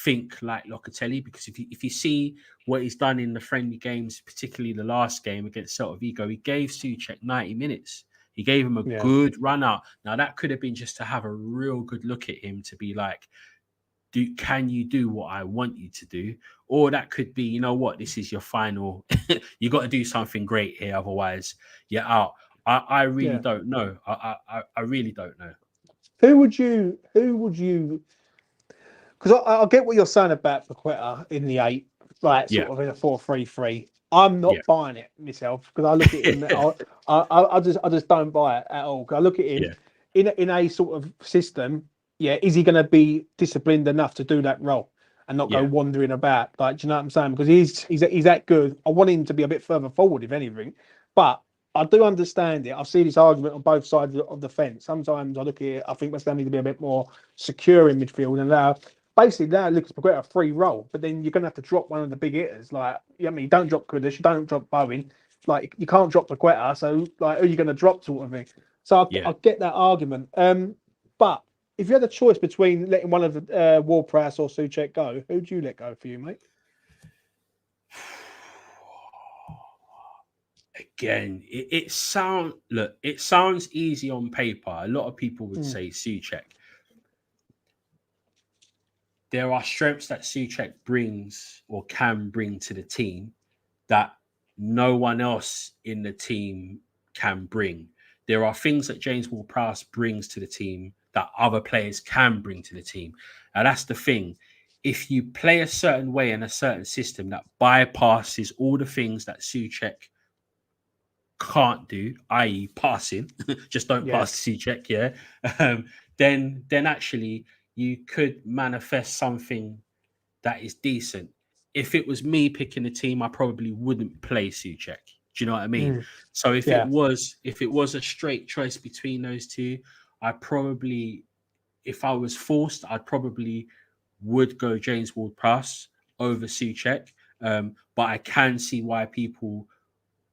think like Locatelli, because if you see what he's done in the friendly games, particularly the last game against Celta Vigo, he gave Souček 90 minutes. He gave him a good run out. Now, that could have been just to have a real good look at him, to be like, can you do what I want you to do? Or that could be, you know what, this is your final. You got to do something great here, otherwise you're out. I really don't know. I really don't know. Who would you? Because I get what you're saying about Paqueta in the 8, like sort of in a 4-3-3. I'm not buying it myself, because I look at him. I just don't buy it at all. Because I look at him in a sort of system. Yeah, is he going to be disciplined enough to do that role and not go wandering about? Like, do you know what I'm saying? Because he's that good. I want him to be a bit further forward, if anything. But I do understand it. I see this argument on both sides of the fence. Sometimes I look at it, I think West Ham need to be a bit more secure in midfield, and now it looks like a free role. But then you're going to have to drop one of the big hitters. Like, I mean, you don't drop Kudus, you don't drop Bowen. Like, you can't drop Paqueta. So, like, who are you going to drop, sort of thing? So I get that argument. But if you had a choice between letting one of the Ward-Prowse or Souček go, who'd you let go for you, mate? Again, it sounds easy on paper. A lot of people would say Souček. There are strengths that Souček brings or can bring to the team that no one else in the team can bring. There are things that James Ward-Prowse brings to the team that other players can bring to the team. And that's the thing. If you play a certain way in a certain system that bypasses all the things that Souček can't do, i.e. passing, just don't pass Souček, then actually you could manifest something that is decent. If it was me picking a team, I probably wouldn't play Souček. Do you know what I mean? So if it Yeah. was a straight choice between those two, I probably, if I was forced, I'd probably would go James Ward-Prowse over Souček. But I can see why people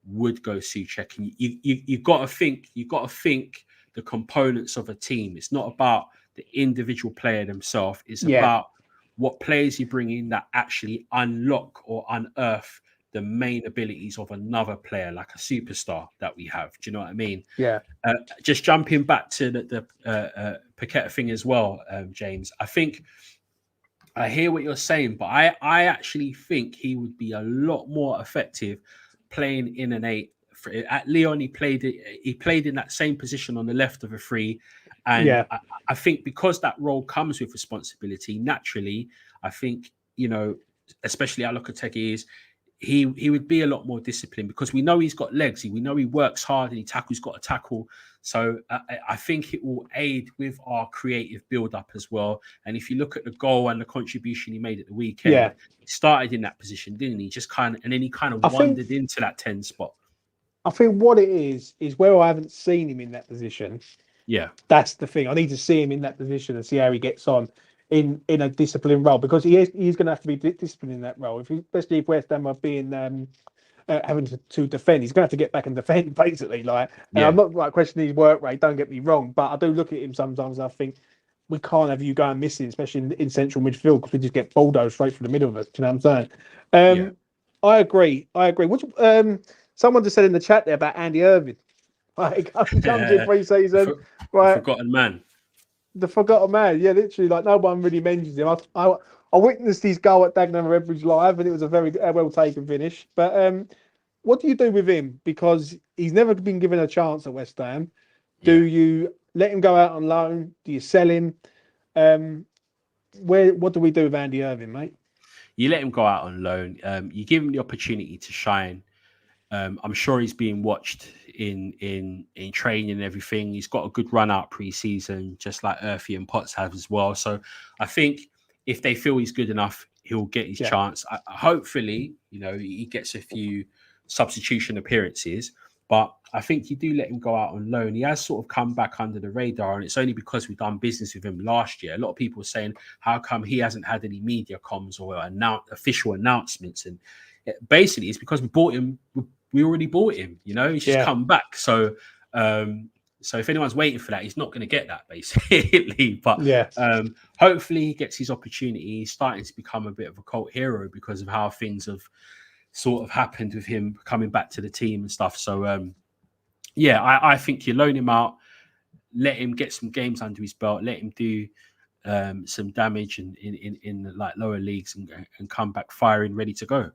would go Souček. And you've got to think, the components of a team. It's not about the individual player themselves. It's Yeah. about what players you bring in that actually unlock or unearth the main abilities of another player, like a superstar that we have. Do you know what I mean? Yeah. Just jumping back to the Paqueta thing as well, James. I think I hear what you're saying, but I actually think he would be a lot more effective playing in an eight. At Lyon, he played in that same position on the left of a three, and Yeah. I think because that role comes with responsibility, naturally, I think, especially at Lopetegui, is he would be a lot more disciplined because we know he's got legs. We know he works hard and he's got to tackle. So I think it will aid with our creative build-up as well. And if you look at the goal and the contribution he made at the weekend, Yeah. he started in that position, didn't he? And then he kind of I think wandered into that 10 spot. I think what it is where I haven't seen him in that position. Yeah. That's the thing. I need to see him in that position and see how he gets on in a disciplined role, because he's going to have to be disciplined in that role. Especially if West Ham are being having to defend, he's going to have to get back and defend basically. Like, and Yeah. I'm not like questioning his work rate. Don't get me wrong, but I do look at him sometimes. And I think we can't have you going missing, especially in central midfield, because we just get bulldozed straight through the middle of us. Do you know what I'm saying? Yeah. I agree. Someone just said in the chat there about Andy Irving. Like, he comes in pre-season, right? The forgotten man. The forgotten man. Yeah, literally, like no one really mentions him. I witnessed his goal at Dagenham Redbridge live, and it was a very well taken finish. But what do you do with him? Because he's never been given a chance at West Ham. Do you let him go out on loan? Do you sell him? What do we do with Andy Irving, mate? You let him go out on loan. You give him the opportunity to shine. I'm sure he's being watched in training and everything. He's got a good run out pre-season, just like Earthy and Potts have as well. So I think if they feel he's good enough, he'll get his chance. Hopefully, he gets a few substitution appearances. But I think you do let him go out on loan. He has sort of come back under the radar, and it's only because we've done business with him last year. A lot of people are saying, how come he hasn't had any media comms or official announcements? And basically, it's because we bought him. We already bought him. He's just come back. So if anyone's waiting for that, he's not going to get that, basically. But hopefully he gets his opportunity. He's starting to become a bit of a cult hero because of how things have sort of happened with him coming back to the team and stuff. So I think you loan him out, let him get some games under his belt, let him do some damage in like lower leagues and come back firing, ready to go.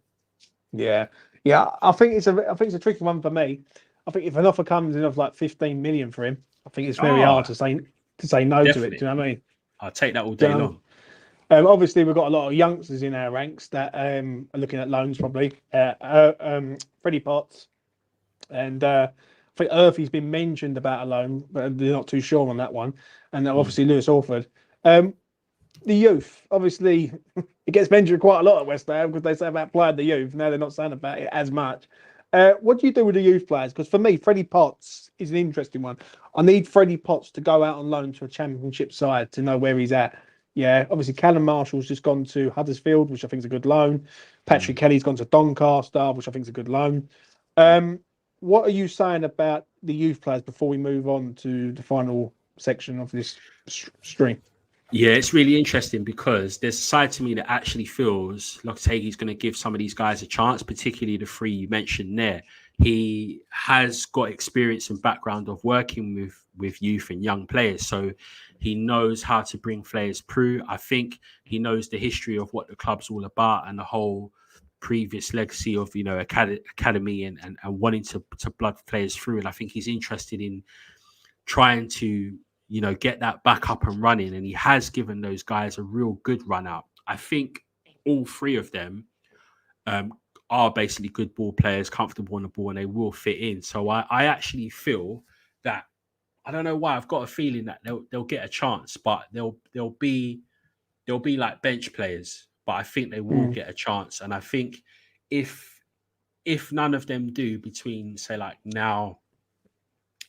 Yeah. I think it's a tricky one for me. I think if an offer comes in of like 15 million for him, I think it's very hard to say no to it. Do you know what I mean? I'll take that all day long. Obviously, we've got a lot of youngsters in our ranks that are looking at loans probably. Freddie Potts, and I think Earthy's been mentioned about a loan, but they're not too sure on that one. And obviously Lewis Orford. The youth, obviously, it gets mentioned quite a lot at West Ham because they say about playing the youth. Now they're not saying about it as much. What do you do with the youth players? Because for me, Freddie Potts is an interesting one. I need Freddie Potts to go out on loan to a championship side to know where he's at. Yeah, obviously, Callum Marshall's just gone to Huddersfield, which I think is a good loan. Patrick Kelly's gone to Doncaster, which I think is a good loan. What are you saying about the youth players before we move on to the final section of this stream? Yeah, it's really interesting because there's a side to me that actually feels Lopetegui's going to give some of these guys a chance, particularly the three you mentioned there. He has got experience and background of working with youth and young players, so he knows how to bring players through. I think he knows the history of what the club's all about and the whole previous legacy of academy and wanting to blood players through. And I think he's interested in trying to get that back up and running. And he has given those guys a real good run out. I think all three of them are basically good ball players, comfortable on the ball, and they will fit in. So I actually feel that, I don't know why, I've got a feeling that they'll get a chance, but they'll be like bench players. but I think they will get a chance. And I think if none of them do between say like now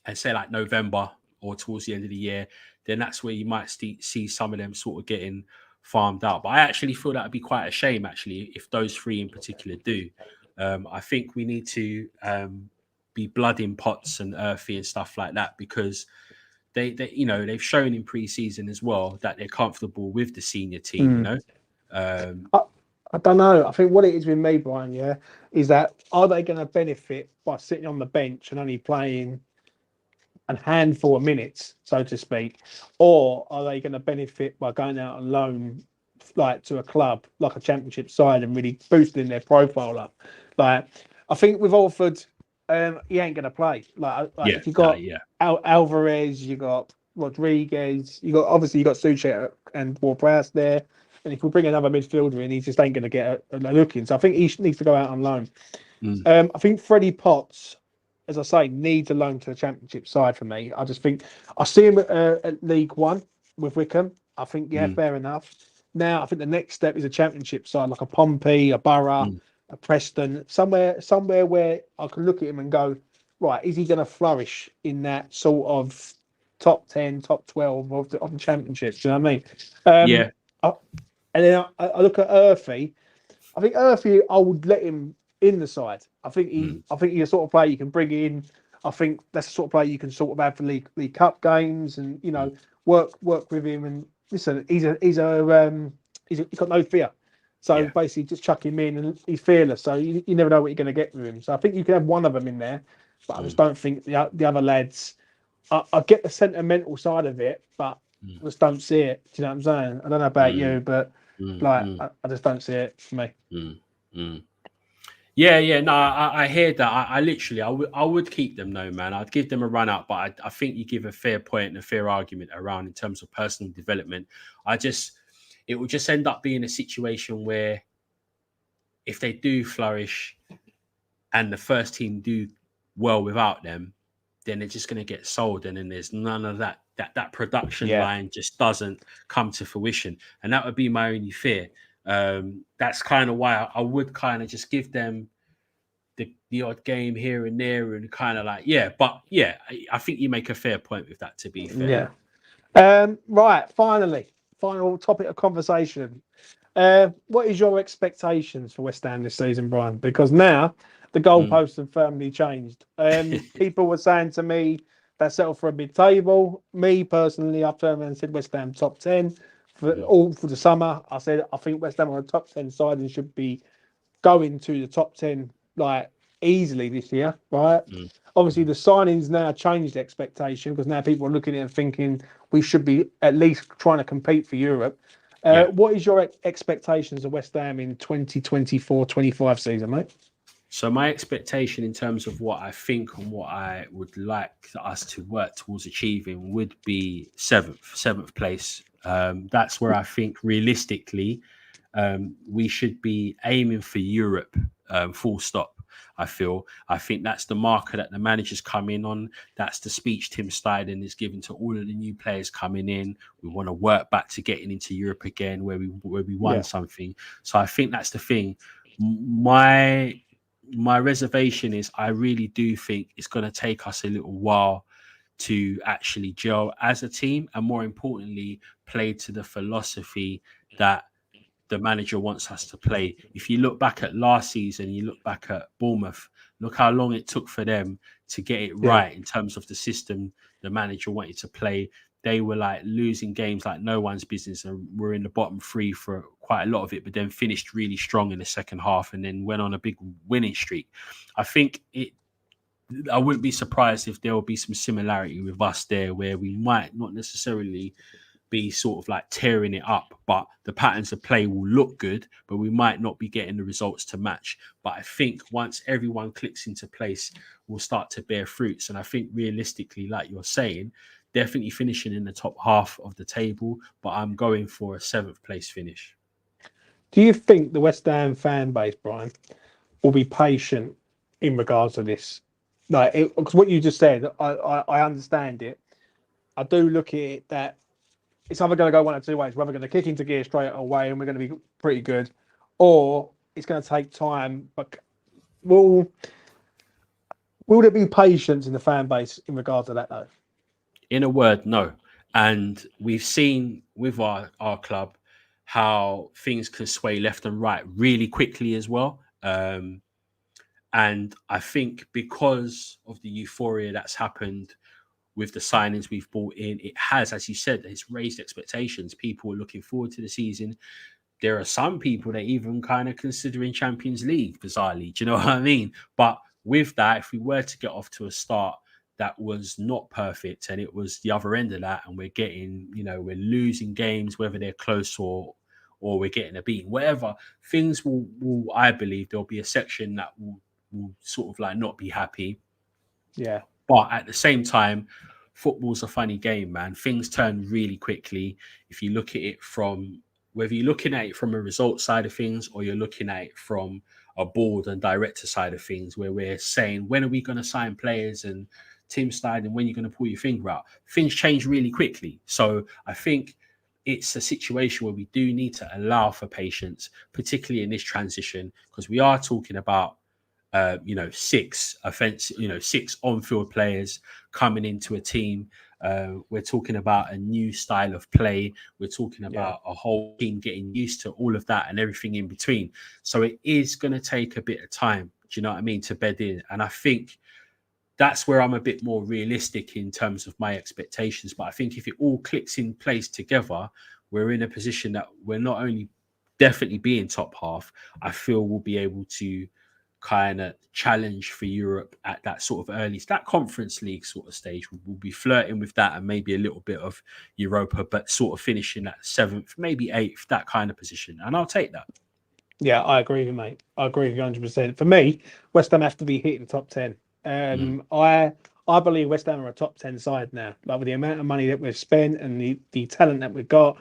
and say like November or towards the end of the year, then that's where you might see some of them sort of getting farmed out. But I actually feel that would be quite a shame, actually, if those three in particular do. I think we need to be blood in pots and earthy and stuff like that, because they you know, they've shown in pre-season as well that they're comfortable with the senior team, you know. I don't know. I think what it is with me, Brian, is that are they going to benefit by sitting on the bench and only playing a handful of minutes, so to speak, or are they going to benefit by going out on loan, like to a club, like a championship side, and really boosting their profile up? Like, I think with Alford, he ain't going to play. Like if you got Alvarez, you got Rodriguez, you got Suchet and Ward-Prowse there, and if we bring another midfielder in, he just ain't going to get a look in. So I think he needs to go out on loan. I think Freddie Potts, as I say, needs a loan to the championship side for me. I just think I see him at League One with Wickham. I think, fair enough. Now, I think the next step is a championship side, like a Pompey, a Borough, a Preston, somewhere where I can look at him and go, right, is he going to flourish in that sort of top 10, top 12 of the championship? Do you know what I mean? And then I look at Earthy. I think Earthy, I would let him in the side. I think he's a sort of player you can bring in. I think that's the sort of player you can sort of have for League Cup games, and work with him. And listen, he's got no fear. So basically, just chuck him in, and he's fearless. So you never know what you're going to get with him. So I think you can have one of them in there, but I just don't think the other lads. I get the sentimental side of it, but I just don't see it. Do you know what I'm saying? I don't know about you, but I just don't see it for me. Yeah, no, I hear that. I would keep them, no, man. I'd give them a run out, but I think you give a fair point and a fair argument around in terms of personal development. It will just end up being a situation where if they do flourish and the first team do well without them, then they're just going to get sold, and then there's none of that production line just doesn't come to fruition, and that would be my only fear. That's kind of why I would kind of just give them the odd game here and there, and kind of like I think you make a fair point with that, to be fair. Right, final topic of conversation. What is your expectations for West Ham this season, Brian? Because now the goalposts have firmly changed. People were saying to me they settled for a mid-table. Me personally, I've turned around and said West Ham top 10 for the summer. I said I think West Ham are a top 10 side and should be going to the top 10 like easily this year, right? Obviously, the signings now changed the expectation, because now people are looking at it and thinking we should be at least trying to compete for Europe. What is your expectations of West Ham in 2024-25 season, mate? So my expectation in terms of what I think and what I would like us to work towards achieving would be seventh place. That's where I think realistically we should be aiming for Europe, full stop. I think that's the marker that the managers come in on. That's the speech Tim Steidten is giving to all of the new players coming in. We want to work back to getting into Europe again, where we won something. So I think that's the thing. My reservation is I really do think it's going to take us a little while to actually gel as a team, and more importantly, play to the philosophy that the manager wants us to play. If you look back at last season, you look back at Bournemouth, look how long it took for them to get it right in terms of the system the manager wanted to play. They were like losing games like no one's business, and were in the bottom three for quite a lot of it, but then finished really strong in the second half and then went on a big winning streak. I think I wouldn't be surprised if there will be some similarity with us there, where we might not necessarily be sort of like tearing it up, but the patterns of play will look good, but we might not be getting the results to match. But I think once everyone clicks into place, we'll start to bear fruits. And I think realistically, like you're saying, definitely finishing in the top half of the table, but I'm going for a 7th place finish. Do you think the West Ham fan base, Brian, will be patient in regards to this? Like, because what you just said, I understand it. I do look at it that it's either going to go one of two ways. We're either going to kick into gear straight away and we're going to be pretty good, or it's going to take time. But will there be patience in the fan base in regard to that, though? In a word, no. And we've seen with our club how things can sway left and right really quickly as well. And I think because of the euphoria that's happened with the signings we've brought in, it has, as you said, it's raised expectations. People are looking forward to the season. There are some people that even kind of considering Champions League, bizarrely. Do you know what I mean? But with that, if we were to get off to a start that was not perfect and it was the other end of that, and we're getting, we're losing games, whether they're close or we're getting a beating, whatever, things will I believe there'll be a section that will sort of like not be happy. Yeah. But at the same time, football's a funny game, man. Things turn really quickly. If you look at it from, whether you're looking at it from a results side of things or you're looking at it from a board and director side of things, where we're saying, when are we going to sign players and team side and when you're going to pull your finger out, things change really quickly. So I think it's a situation where we do need to allow for patience, particularly in this transition, because we are talking about six on-field players coming into a team. We're talking about a new style of play. We're talking about a whole team getting used to all of that and everything in between. So it is going to take a bit of time, do you know what I mean, to bed in. And I think that's where I'm a bit more realistic in terms of my expectations. But I think if it all clicks in place together, we're in a position that we're not only definitely being top half, I feel we'll be able to kind of challenge for Europe at that sort of early, that Conference League sort of stage. We'll be flirting with that and maybe a little bit of Europa, but sort of finishing at 7th, maybe 8th, that kind of position. And I'll take that. Yeah, I agree with you, mate. I agree with you 100%. For me, West Ham have to be hitting top 10. I believe West Ham are a top 10 side now. Like, with the amount of money that we've spent and the talent that we've got,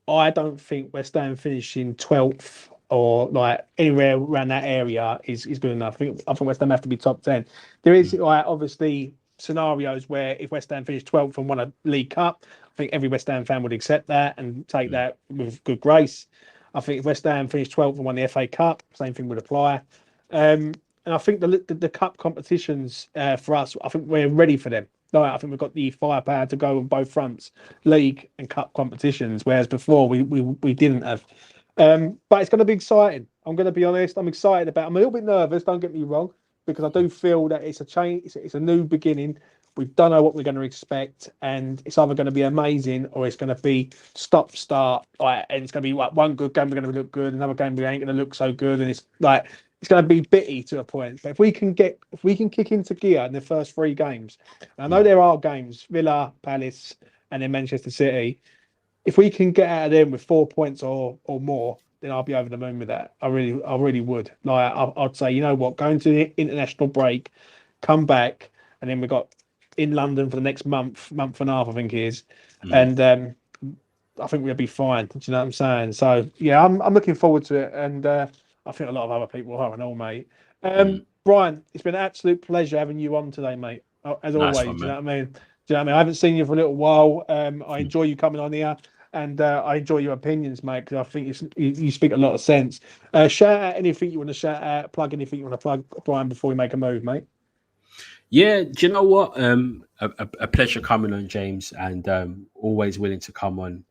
I don't think West Ham finishing 12th or like anywhere around that area is good enough. I think West Ham have to be top 10. There is obviously scenarios where if West Ham finish 12th and won a League Cup, I think every West Ham fan would accept that and take that with good grace. I think if West Ham finished 12th and won the FA Cup, same thing would apply. And I think the cup competitions for us, I think we're ready for them. Like, I think we've got the firepower to go on both fronts, league and cup competitions, whereas before we didn't have. But it's going to be exciting. I'm going to be honest. I'm excited about it. I'm a little bit nervous, don't get me wrong, because I do feel that it's a change. It's a new beginning. We don't know what we're going to expect, and it's either going to be amazing or it's going to be stop-start. And it's going to be like one good game we're going to look good, another game we ain't going to look so good, and it's going to be bitty to a point. But if we can kick into gear in the first 3 games, and I know there are games, Villa, Palace, and then Manchester City. If we can get out of them with 4 points or more, then I'll be over the moon with that. I really would. Like, I'd say, you know what, going to the international break, come back, and then we've got in London for the next month and a half, I think it is. And I think we'll be fine. Do you know what I'm saying? So yeah, I'm looking forward to it, and I think a lot of other people are and all, mate. Brian, it's been an absolute pleasure having you on today, mate. As always, do you know what I mean? Do you know what I mean? I haven't seen you for a little while. I enjoy you coming on here. And I enjoy your opinions, mate, because I think you speak a lot of sense. Shout out anything you want to shout out, plug anything you want to plug, Brian, before we make a move, mate. Yeah, do you know what? A pleasure coming on, James, and always willing to come on.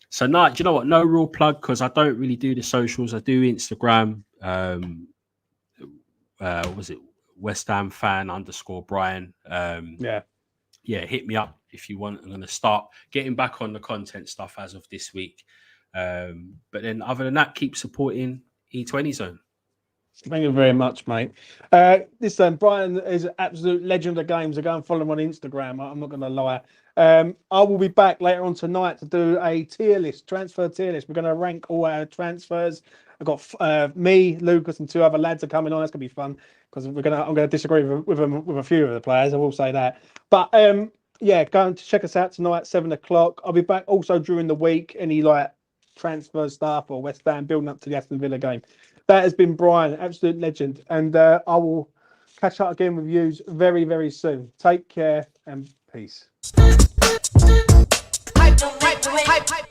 So do you know what? No real plug, because I don't really do the socials. I do Instagram. What was it? West Ham fan _ Brian. Yeah, hit me up if you want. I'm going to start getting back on the content stuff as of this week. But then other than that, keep supporting E20 Zone. Thank you very much, mate. Listen, Brian is an absolute legend of the game, so go and follow him on Instagram. I'm not going to lie. I will be back later on tonight to do a transfer tier list. We're going to rank all our transfers. I've got me, Lucas, and 2 other lads are coming on. That's going to be fun, because I'm going to disagree with a few of the players. I will say that. But yeah, go and check us out tonight, 7 o'clock. I'll be back also during the week. Any transfer stuff or West Ham building up to the Aston Villa game. That has been Brian, absolute legend. And I will catch up again with you very, very soon. Take care and peace. hype.